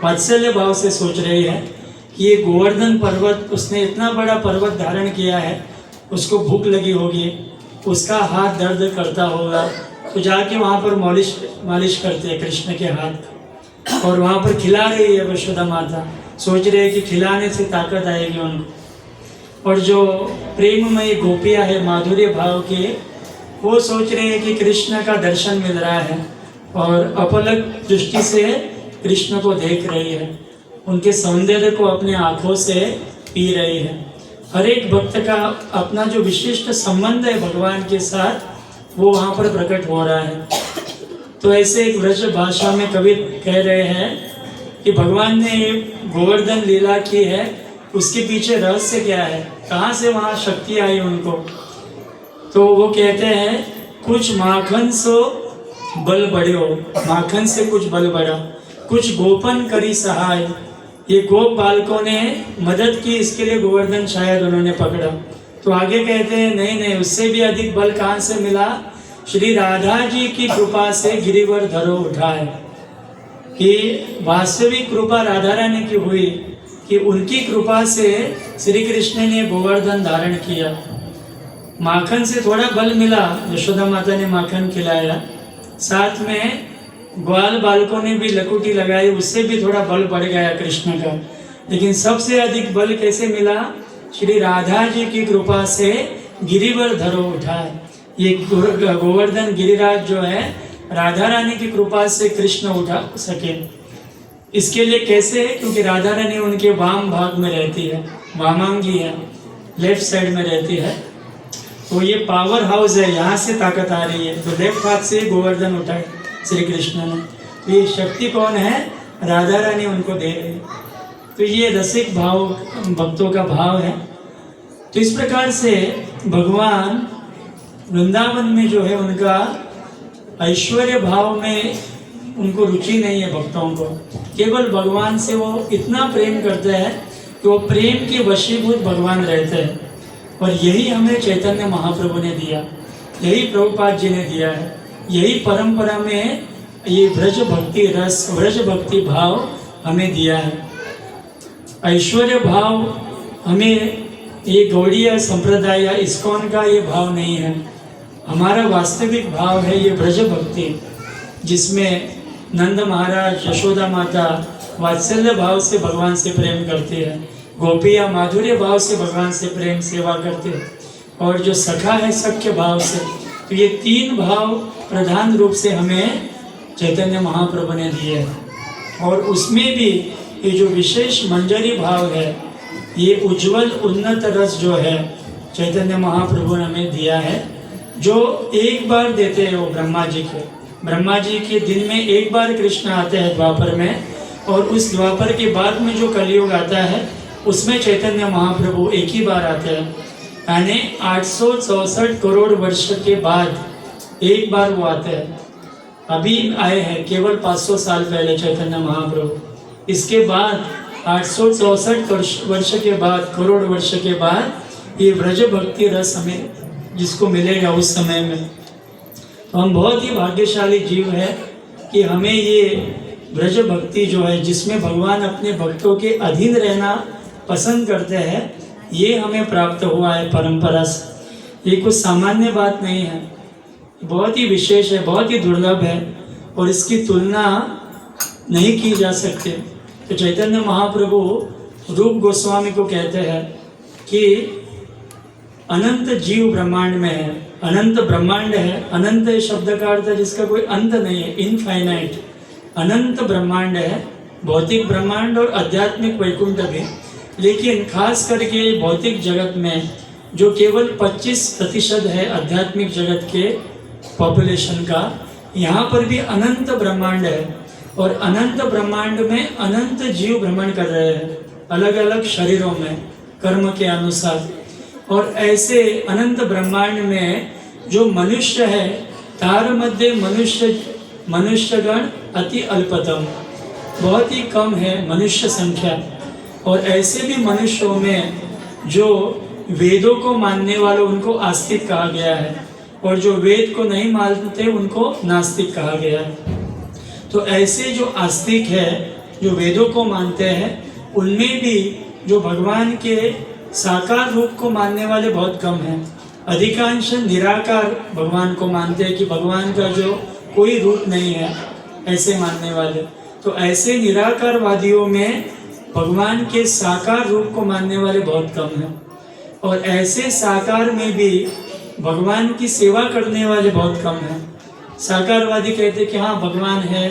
वात्सल्य भाव से सोच रही है कि ये गोवर्धन पर्वत, उसने इतना बड़ा पर्वत धारण किया है, उसको भूख लगी होगी, उसका हाथ दर्द करता होगा, तो जाके वहाँ पर मालिश करते हैं कृष्ण के हाथ, और वहाँ पर खिला रही है यशोदा माता, सोच रही है कि खिलाने से ताकत आएगी उनको। और जो प्रेममयी गोपियाँ है माधुर्य भाव के, वो सोच रहे हैं कि कृष्ण का दर्शन मिल रहा है और अपलक दृष्टि से कृष्ण को देख रही है, उनके सौंदर्य को अपने आँखों से पी रही है। हर एक भक्त का अपना जो विशिष्ट संबंध है भगवान के साथ वो वहाँ पर प्रकट हो रहा है। तो ऐसे एक ब्रज भाषा में कवि कह रहे हैं कि भगवान ने गोवर्धन लीला की है, उसके पीछे रहस्य क्या है, कहाँ से वहाँ शक्ति आई उनको। तो वो कहते हैं कुछ माखन सो बल बढ़ियो, माखन से कुछ बल बढ़ा, कुछ गोपन करी सहाय, ये गोप बालकों ने मदद की, इसके लिए गोवर्धन शायद उन्होंने पकड़ा। तो आगे कहते हैं नहीं नहीं, उससे भी अधिक बल कहाँ से मिला, श्री राधा जी की कृपा से गिरिवर धरो उठाए। कि वास्तविक कृपा राधा रानी की हुई कि उनकी कृपा से श्री कृष्ण ने गोवर्धन धारण किया। माखन से थोड़ा बल मिला, यशोदा माता ने माखन खिलाया, साथ में ग्वाल बालकों ने भी लकुटी लगाई, उससे भी थोड़ा बल बढ़ गया कृष्ण का। लेकिन सबसे अधिक बल कैसे मिला, श्री राधा जी की कृपा से गिरिवर धरो उठाए। ये गोवर्धन गिरिराज जो है राधा रानी की कृपा से कृष्ण उठा सके। इसके लिए कैसे, क्योंकि राधा रानी उनके वाम भाग में रहती है, वामांगी है, लेफ्ट साइड में रहती है, तो ये पावर हाउस है, यहाँ से ताकत आ रही है, तो लेफ्ट हाथ से गोवर्धन उठाए श्री कृष्ण ने। तो ये शक्ति कौन है, राधा रानी उनको दे रही है। तो ये रसिक भाव भक्तों का भाव है। तो इस प्रकार से भगवान वृंदावन में जो है उनका ऐश्वर्य भाव में उनको रुचि नहीं है भक्तों को, केवल भगवान से वो इतना प्रेम करते हैं कि वो प्रेम के वशीभूत भगवान रहते हैं। और यही हमें चैतन्य महाप्रभु ने दिया, यही प्रभुपाद जी ने दिया है, यही परंपरा में ये ब्रज भक्ति रस, ब्रज भक्ति भाव हमें दिया है। ऐश्वर्य भाव हमें ये गौड़ीय संप्रदाय या इस्कॉन का ये भाव नहीं है, हमारा वास्तविक भाव है ये ब्रज भक्ति, जिसमें नंद महाराज यशोदा माता वात्सल्य भाव से भगवान से प्रेम करती है, गोपियाँ माधुर्य भाव से भगवान से प्रेम सेवा करते हैं, और जो सखा है सख्य भाव से। तो ये तीन भाव प्रधान रूप से हमें चैतन्य महाप्रभु ने दिए हैं। और उसमें भी ये जो विशेष मंजरी भाव है, ये उज्जवल उन्नत रस जो है चैतन्य महाप्रभु ने हमें दिया है, जो एक बार देते हैं वो ब्रह्मा जी के दिन में एक बार कृष्ण आते हैं द्वापर में, और उस द्वापर के बाद में जो कलयुग आता है उसमें चैतन्य महाप्रभु एक ही बार आते हैं, यानी 864 करोड़ वर्ष के बाद एक बार वो आते हैं। अभी आए हैं केवल 500 साल पहले चैतन्य महाप्रभु, इसके बाद 864 वर्ष के बाद, करोड़ वर्ष के बाद ये ब्रज भक्ति रस हमें जिसको मिलेगा उस समय में, तो हम बहुत ही भाग्यशाली जीव है कि हमें ये ब्रज भक्ति जो है, जिसमें भगवान अपने भक्तों के अधीन रहना पसंद करते हैं, ये हमें प्राप्त हुआ है परंपरा से। ये कुछ सामान्य बात नहीं है, बहुत ही विशेष है, बहुत ही दुर्लभ है, और इसकी तुलना नहीं की जा सकती। तो चैतन्य महाप्रभु रूप गोस्वामी को कहते हैं कि अनंत जीव ब्रह्मांड में है, अनंत ब्रह्मांड है। अनंत शब्द का अर्थ है जिसका कोई अंत नहीं है, इनफाइनाइट, अनंत ब्रह्मांड है, भौतिक ब्रह्मांड और आध्यात्मिक वैकुंठ भी। लेकिन खास करके भौतिक जगत में जो केवल 25% है आध्यात्मिक जगत के पॉपुलेशन का, यहाँ पर भी अनंत ब्रह्मांड है, और अनंत ब्रह्मांड में अनंत जीव भ्रमण कर रहे हैं अलग अलग शरीरों में कर्म के अनुसार। और ऐसे अनंत ब्रह्मांड में जो मनुष्य है, तार मध्य मनुष्यगण अति अल्पतम, बहुत ही कम है मनुष्य संख्या। और ऐसे भी मनुष्यों में जो वेदों को मानने वालों उनको आस्तिक कहा गया है, और जो वेद को नहीं मानते उनको नास्तिक कहा गया है। तो ऐसे जो आस्तिक है, जो वेदों को मानते हैं, उनमें भी जो भगवान के साकार रूप को मानने वाले बहुत कम हैं। अधिकांश निराकार भगवान को मानते हैं कि भगवान का जो कोई रूप नहीं है, ऐसे मानने वाले। तो ऐसे निराकारवादियों में भगवान के साकार रूप को मानने वाले बहुत कम हैं, और ऐसे साकार में भी भगवान की सेवा करने वाले बहुत कम हैं। साकारवादी कहते हैं कि हाँ भगवान है,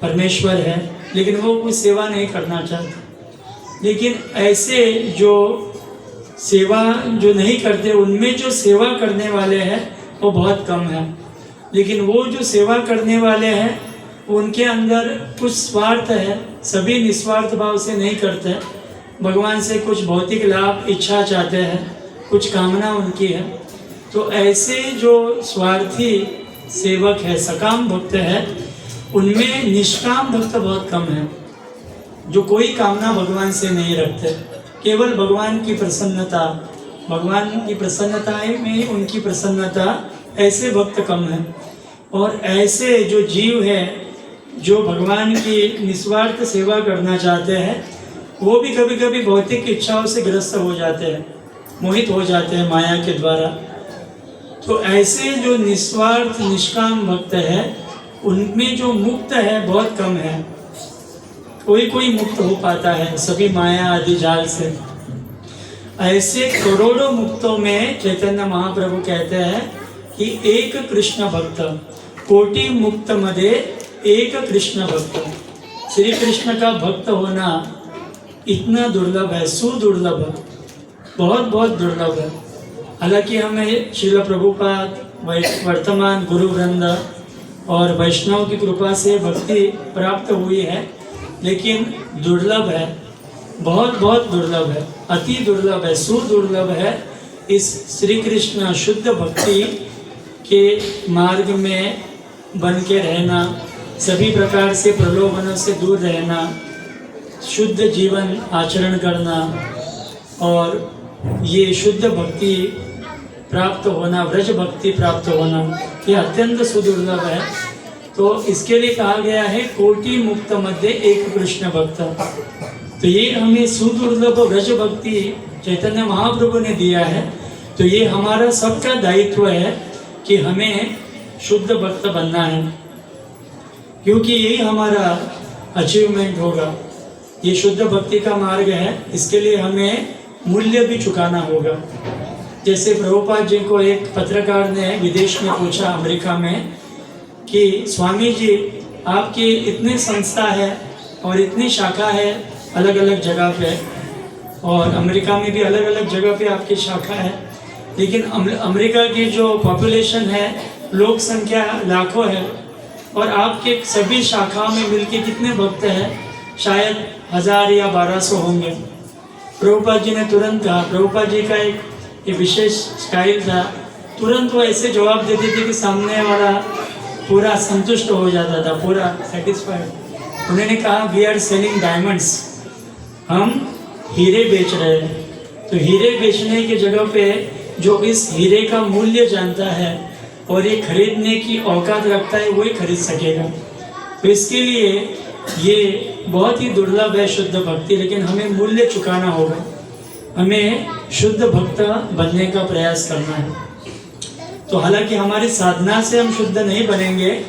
परमेश्वर है, लेकिन वो कुछ सेवा नहीं करना चाहते। लेकिन ऐसे जो सेवा जो नहीं करते, उनमें जो सेवा करने वाले हैं वो बहुत कम हैं। लेकिन वो जो सेवा करने वाले हैं उनके अंदर कुछ स्वार्थ है, सभी निस्वार्थ भाव से नहीं करते, भगवान से कुछ भौतिक लाभ इच्छा चाहते हैं, कुछ कामना उनकी है। तो ऐसे जो स्वार्थी सेवक है, सकाम भक्त है, उनमें निष्काम भक्त बहुत कम है, जो कोई कामना भगवान से नहीं रखते, केवल भगवान की प्रसन्नता, भगवान की प्रसन्नता में उनकी प्रसन्नता, ऐसे भक्त कम है। और ऐसे जो जीव है जो भगवान की निस्वार्थ सेवा करना चाहते हैं, वो भी कभी कभी भौतिक इच्छाओं से ग्रस्त हो जाते हैं, मोहित हो जाते हैं माया के द्वारा। तो ऐसे जो निस्वार्थ निष्काम भक्त है, उनमें जो मुक्त है बहुत कम है, कोई मुक्त हो पाता है सभी माया आदि जाल से। ऐसे करोड़ों मुक्तों में चैतन्य महाप्रभु कहते हैं कि एक कृष्ण भक्त, कोटि मुक्त मध्ये एक कृष्ण भक्त। श्री कृष्ण का भक्त होना इतना दुर्लभ है, सुदुर्लभ है, बहुत बहुत दुर्लभ है। हालांकि हमें श्रील प्रभुपाद, वर्तमान गुरु वृंद और वैष्णव की कृपा से भक्ति प्राप्त हुई है, लेकिन दुर्लभ है, बहुत बहुत दुर्लभ है, अति दुर्लभ है, सुदुर्लभ है। इस श्री कृष्ण शुद्ध भक्ति के मार्ग में बन के रहना, सभी प्रकार से प्रलोभनों से दूर रहना, शुद्ध जीवन आचरण करना, और ये शुद्ध भक्ति प्राप्त होना, व्रज भक्ति प्राप्त होना, ये अत्यंत सुदुर्लभ है। तो इसके लिए कहा गया है कोटि मुक्त मध्ये एक कृष्ण भक्त। तो ये हमें सुदुर्लभ व्रज भक्ति चैतन्य महाप्रभु ने दिया है। तो ये हमारा सबका दायित्व है कि हमें शुद्ध भक्त बनना है, क्योंकि यही हमारा अचीवमेंट होगा। ये शुद्ध भक्ति का मार्ग है, इसके लिए हमें मूल्य भी चुकाना होगा। जैसे प्रभुपाद जी को एक पत्रकार ने विदेश में पूछा, अमेरिका में, कि स्वामी जी आपकी इतनी संस्था है और इतनी शाखा है अलग अलग जगह पे, और अमेरिका में भी अलग अलग जगह पे आपकी शाखा है, लेकिन अमेरिका की जो पॉपुलेशन है, लोक संख्या लाखों है, और आपके सभी शाखाओं में मिलके कितने भक्त हैं? शायद 1000 या 1200 होंगे। प्रभुपाद जी ने तुरंत कहा, प्रभुपाद जी का एक विशेष स्टाइल था, तुरंत वो ऐसे जवाब देते थे कि सामने वाला पूरा संतुष्ट हो जाता था, पूरा सेटिस्फाइड। उन्होंने कहा, वी आर सेलिंग डायमंड्स, हम हीरे बेच रहे हैं। तो हीरे बेचने की जगह पे जो इस हीरे का मूल्य जानता है और ये खरीदने की औकात रखता है, वही खरीद सकेगा। तो इसके लिए ये बहुत ही दुर्लभ है शुद्ध भक्ति, लेकिन हमें मूल्य चुकाना होगा, हमें शुद्ध भक्त बनने का प्रयास करना है। तो हालांकि हमारी साधना से हम शुद्ध नहीं बनेंगे,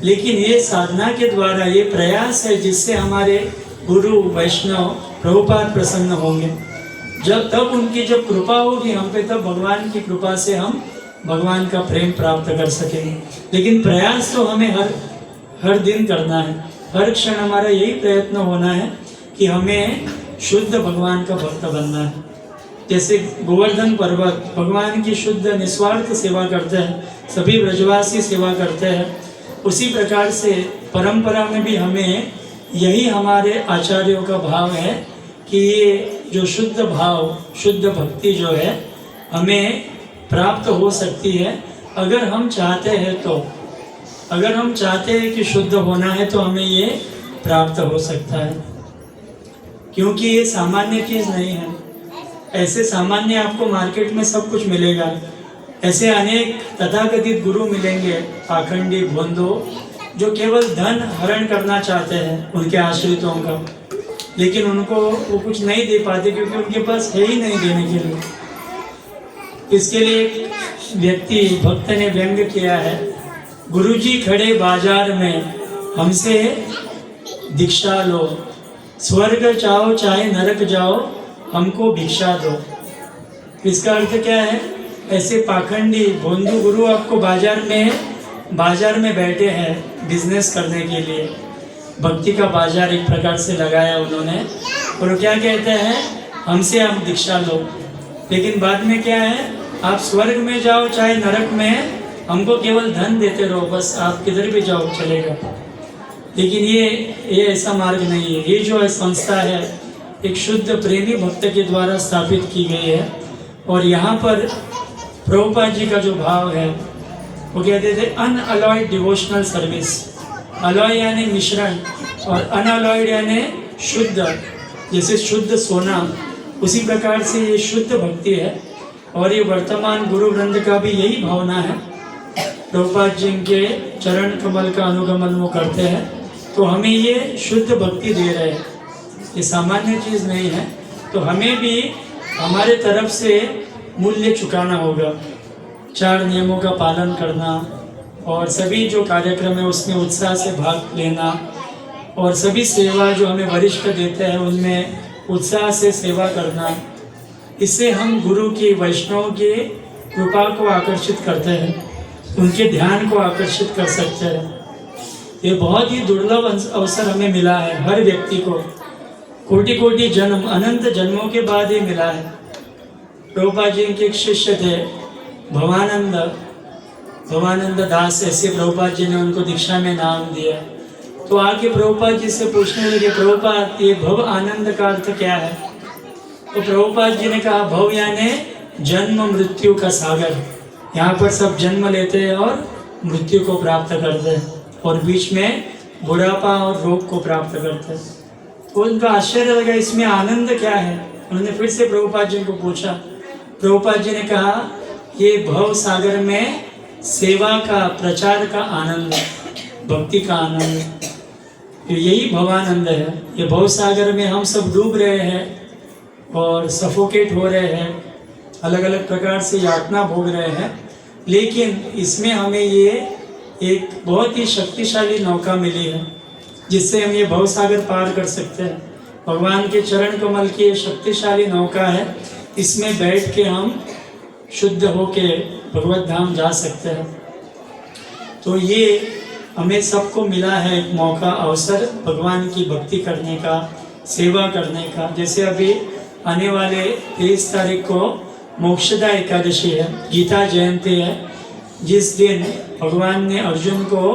लेकिन ये साधना के द्वारा ये प्रयास है जिससे हमारे गुरु वैष्णव प्रभुपाद प्रसन्न होंगे। तब उनकी जब कृपा होगी हम पे, तब भगवान की कृपा से हम भगवान का प्रेम प्राप्त कर सकेंगे। लेकिन प्रयास तो हमें हर दिन करना है, हर क्षण हमारा यही प्रयत्न होना है कि हमें शुद्ध भगवान का भक्त बनना है। जैसे गोवर्धन पर्वत भगवान की शुद्ध निस्वार्थ सेवा करते हैं, सभी ब्रजवासी सेवा करते हैं, उसी प्रकार से परंपरा में भी हमें यही हमारे आचार्यों का भाव है कि ये जो शुद्ध भाव, शुद्ध भक्ति जो है हमें प्राप्त हो सकती है अगर हम चाहते हैं। तो अगर हम चाहते हैं कि शुद्ध होना है तो हमें ये प्राप्त हो सकता है, क्योंकि ये सामान्य चीज़ नहीं है। ऐसे सामान्य आपको मार्केट में सब कुछ मिलेगा, ऐसे अनेक तथाकथित गुरु मिलेंगे, पाखंडी भोंदो, जो केवल धन हरण करना चाहते हैं उनके आश्रितों का, लेकिन उनको वो कुछ नहीं दे पाते क्योंकि उनके पास है ही नहीं देने के लिए। इसके लिए एक व्यक्ति भक्त ने व्यंग किया है, गुरुजी खड़े बाजार में हमसे दीक्षा लो, स्वर्ग चाहो चाहे नरक जाओ हमको भिक्षा दो। इसका अर्थ क्या है? ऐसे पाखंडी भोंदू गुरु आपको बाजार में बैठे हैं बिजनेस करने के लिए। भक्ति का बाजार एक प्रकार से लगाया उन्होंने, और क्या कहते हैं, हमसे आप दीक्षा लो, लेकिन बाद में क्या है, आप स्वर्ग में जाओ चाहे नरक में, हमको केवल धन देते रहो, बस आप किधर भी जाओ चलेगा। लेकिन ये ऐसा मार्ग नहीं है। ये जो है संस्था है एक शुद्ध प्रेमी भक्त के द्वारा स्थापित की गई है, और यहाँ पर प्रभुपाद जी का जो भाव है वो कहते थे अनअलॉयड डिवोशनल सर्विस। अलॉय यानी मिश्रण और अनअलॉयड यानी शुद्ध, जैसे शुद्ध सोना, उसी प्रकार से ये शुद्ध भक्ति है। और ये वर्तमान गुरु वृंद का भी यही भावना है, प्रभुपाद जी के चरण कमल का अनुगमन वो करते हैं, तो हमें ये शुद्ध भक्ति दे रहे हैं, ये सामान्य चीज़ नहीं है। तो हमें भी हमारे तरफ से मूल्य चुकाना होगा, 4 नियमों का पालन करना, और सभी जो कार्यक्रम है उसमें उत्साह से भाग लेना, और सभी सेवा जो हमें वरिष्ठ देते हैं उनमें उत्साह से सेवा करना। इससे हम गुरु की, वैष्णव की कृपा को आकर्षित करते हैं, उनके ध्यान को आकर्षित कर सकते हैं। ये बहुत ही दुर्लभ अवसर हमें मिला है, हर व्यक्ति को कोटि कोटि जन्म, अनंत जन्मों के बाद ये मिला है। प्रभुपाद जी के एक शिष्य थे भवानंद दास, ऐसे प्रभुपाद जी ने उनको दीक्षा में नाम दिया। तो आके प्रभुपाद जी से पूछने लगे, प्रभुपाद ये भव आनंद का अर्थ क्या है? तो प्रभुपाद जी ने कहा, भव यानी जन्म मृत्यु का सागर, यहाँ पर सब जन्म लेते हैं और मृत्यु को प्राप्त करते हैं, और बीच में बुढ़ापा और रोग को प्राप्त करते हैं। तो उनका आश्चर्य लगा, इसमें आनंद क्या है? उन्होंने फिर से प्रभुपाद जी को पूछा। प्रभुपाद जी ने कहा, ये भव सागर में सेवा का, प्रचार का आनंद, भक्ति का आनंद, यही भवानंद है। ये भव सागर में हम सब डूब रहे हैं और सफोकेट हो रहे हैं, अलग अलग प्रकार से यातना भोग रहे हैं, लेकिन इसमें हमें ये एक बहुत ही शक्तिशाली नौका मिली है जिससे हम ये भव सागर पार कर सकते हैं। भगवान के चरण कमल की ये शक्तिशाली नौका है, इसमें बैठ के हम शुद्ध होके भगवत धाम जा सकते हैं। तो ये हमें सबको मिला है एक मौका, अवसर भगवान की भक्ति करने का, सेवा करने का। जैसे अभी आने वाले 23 तारीख को मोक्षदा एकादशी है, गीता जयंती है, जिस दिन भगवान ने अर्जुन को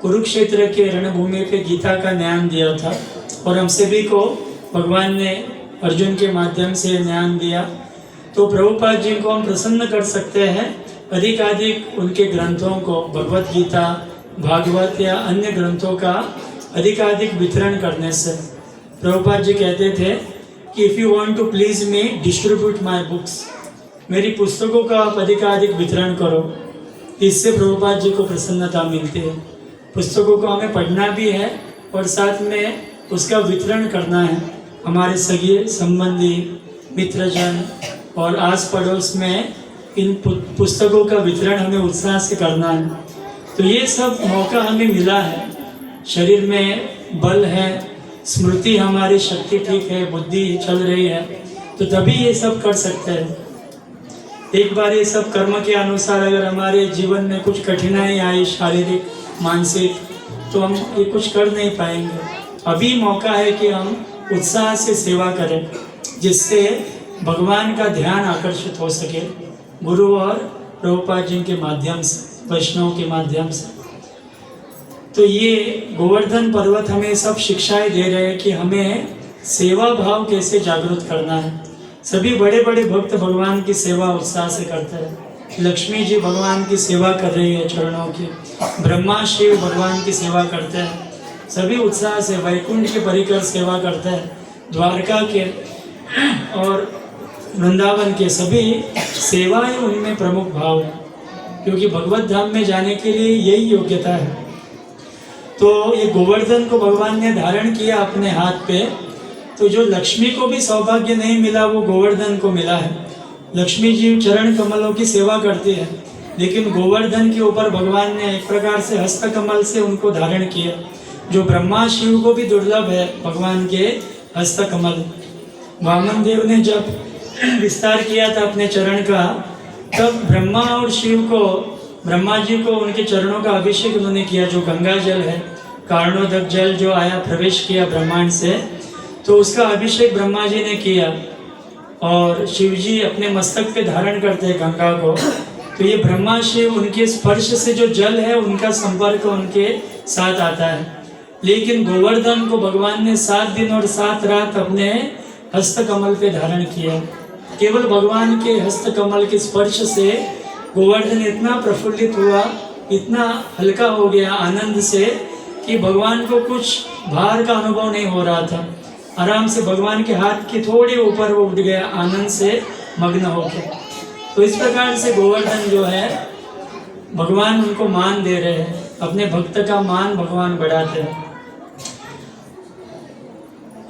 कुरुक्षेत्र के रणभूमि पे गीता का ज्ञान दिया था, और हम सभी को भगवान ने अर्जुन के माध्यम से ज्ञान दिया। तो प्रभुपाद जी को हम प्रसन्न कर सकते हैं अधिकाधिक उनके ग्रंथों को, भगवत गीता, भागवत या अन्य ग्रंथों का अधिकाधिक वितरण करने से। प्रभुपाद जी कहते थे कि if you want to please me distribute my books, मेरी पुस्तकों का आप अधिकाधिक वितरण करो। इससे प्रभुपाद जी को प्रसन्नता मिलती है। पुस्तकों को हमें पढ़ना भी है और साथ में उसका वितरण करना है। हमारे सगे संबंधी, मित्रजन और आस पड़ोस में इन पुस्तकों का वितरण हमें उत्साह से करना है। तो ये सब मौका हमें मिला है। शरीर में बल है, स्मृति हमारी शक्ति ठीक है, बुद्धि चल रही है, तो तभी ये सब कर सकते हैं। एक बार ये सब कर्म के अनुसार अगर हमारे जीवन में कुछ कठिनाई आई, शारीरिक मानसिक, तो हम ये कुछ कर नहीं पाएंगे। अभी मौका है कि हम उत्साह से सेवा करें, जिससे भगवान का ध्यान आकर्षित हो सके, गुरु और प्रभुपाद जी के माध्यम से, वैष्णव के माध्यम से। तो ये गोवर्धन पर्वत हमें सब शिक्षाएं दे रहे हैं कि हमें सेवा भाव कैसे जागृत करना है। सभी बड़े बड़े भक्त भगवान की सेवा उत्साह से करते हैं। लक्ष्मी जी भगवान की सेवा कर रही है चरणों की, ब्रह्मा शिव भगवान की सेवा करते हैं, सभी उत्साह से वैकुंठ के परिकर सेवा करते हैं, द्वारका के और वृंदावन के सभी सेवाएं उनमें प्रमुख भाव है, क्योंकि भगवत धाम में जाने के लिए यही योग्यता है। तो ये गोवर्धन को भगवान ने धारण किया अपने हाथ पे, तो जो लक्ष्मी को भी सौभाग्य नहीं मिला वो गोवर्धन को मिला है। लक्ष्मी जी चरण कमलों की सेवा करती है, लेकिन गोवर्धन के ऊपर भगवान ने एक प्रकार से हस्त कमल से उनको धारण किया, जो ब्रह्मा शिव को भी दुर्लभ है भगवान के हस्त कमल। वामन देव ने जब विस्तार किया था अपने चरण का, तब ब्रह्मा और शिव को, ब्रह्मा जी को उनके चरणों का अभिषेक उन्होंने किया, जो गंगा जल है, कारणोदक जल जो आया प्रवेश किया ब्रह्मांड से, तो उसका अभिषेक ब्रह्मा जी ने किया। और शिव जी अपने मस्तक पे धारण करते हैं गंगा को, तो ये ब्रह्मा शिव उनके स्पर्श से जो जल है उनका संपर्क उनके साथ आता है। लेकिन गोवर्धन को भगवान ने 7 दिन और 7 रात अपने हस्त कमल पे धारण किया। केवल भगवान के हस्त कमल के स्पर्श से गोवर्धन इतना प्रफुल्लित हुआ, इतना हल्का हो गया आनंद से, कि भगवान को कुछ भार का अनुभव नहीं हो रहा था। आराम से भगवान के हाथ के थोड़े ऊपर वो उठ गया, आनंद से मग्न होकर। तो इस प्रकार से गोवर्धन जो है, भगवान उनको मान दे रहे हैं, अपने भक्त का मान भगवान बढ़ाते हैं।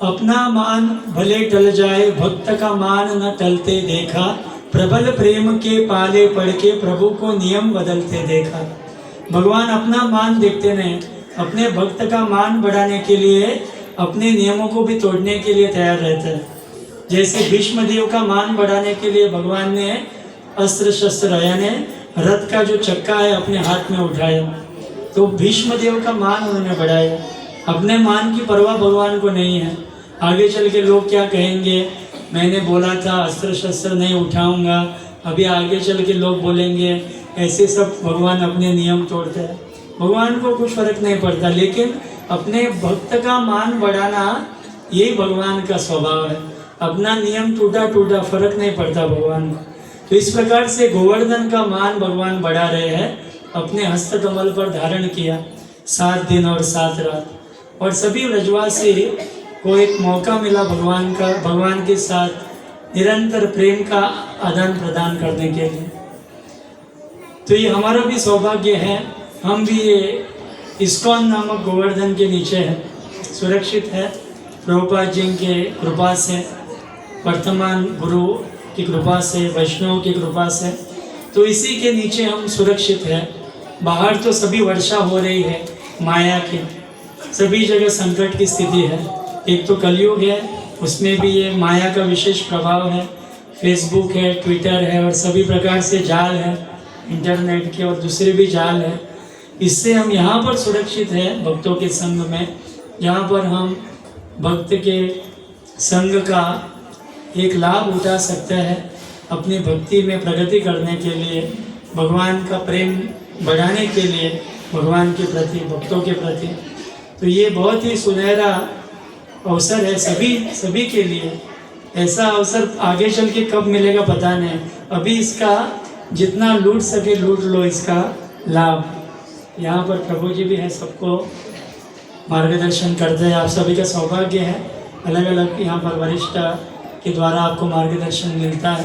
अपना मान भले टल जाए, भक्त का मान न टलते देखा, प्रबल प्रेम के पाले पड़ के प्रभु को नियम बदलते देखा। भगवान अपना मान देखते नहीं, अपने भक्त का मान बढ़ाने के लिए अपने नियमों को भी तोड़ने के लिए तैयार रहते हैं। जैसे भीष्म देव का मान बढ़ाने के लिए भगवान ने अस्त्र शस्त्र यानी रथ का जो चक्का है अपने हाथ में उठाया, तो भीष्म देव का मान उन्होंने बढ़ाया। अपने मान की परवाह भगवान को नहीं है, आगे चल के लोग क्या कहेंगे, मैंने बोला था अस्त्र शस्त्र नहीं उठाऊंगा, अभी आगे चल के लोग बोलेंगे, ऐसे सब भगवान अपने नियम तोड़ते हैं। भगवान को कुछ फर्क नहीं पड़ता, लेकिन अपने भक्त का मान बढ़ाना यही भगवान का स्वभाव है। अपना नियम टूटा टूटा फर्क नहीं पड़ता भगवान को। तो इस प्रकार से गोवर्धन का मान भगवान बढ़ा रहे हैं, अपने हस्त कमल पर धारण किया 7 दिन और 7 रात। और सभी व्रजवासी को एक मौका मिला भगवान का, भगवान के साथ निरंतर प्रेम का आदान प्रदान करने के लिए। तो ये हमारा भी सौभाग्य है, हम भी ये इस्कॉन नामक गोवर्धन के नीचे है, सुरक्षित है प्रभुपाद जी के कृपा से, वर्तमान गुरु की कृपा से, वैष्णव की कृपा से। तो इसी के नीचे हम सुरक्षित हैं। बाहर तो सभी वर्षा हो रही है माया की, सभी जगह संकट की स्थिति है। एक तो कलयुग है, उसमें भी ये माया का विशेष प्रभाव है। फेसबुक है, ट्विटर है और सभी प्रकार से जाल है इंटरनेट के, और दूसरे भी जाल है। इससे हम यहाँ पर सुरक्षित हैं भक्तों के संग में, जहाँ पर हम भक्त के संग का एक लाभ उठा सकते हैं अपनी भक्ति में प्रगति करने के लिए, भगवान का प्रेम बढ़ाने के लिए, भगवान के प्रति, भक्तों के प्रति। तो ये बहुत ही सुनहरा अवसर है सभी के लिए। ऐसा अवसर आगे चल के कब मिलेगा पता नहीं, अभी इसका जितना लूट सके लूट लो इसका लाभ। यहाँ पर प्रभु जी भी है, सबको मार्गदर्शन करते हैं। आप सभी का सौभाग्य है, अलग अलग यहाँ पर वरिष्ठ के द्वारा आपको मार्गदर्शन मिलता है,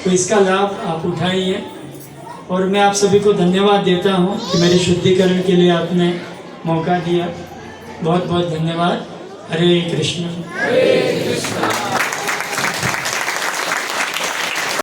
तो इसका लाभ आप उठाइए। और मैं आप सभी को धन्यवाद देता हूँ कि मेरे शुद्धिकरण के लिए आपने मौका दिया। बहुत बहुत धन्यवाद। हरे कृष्ण।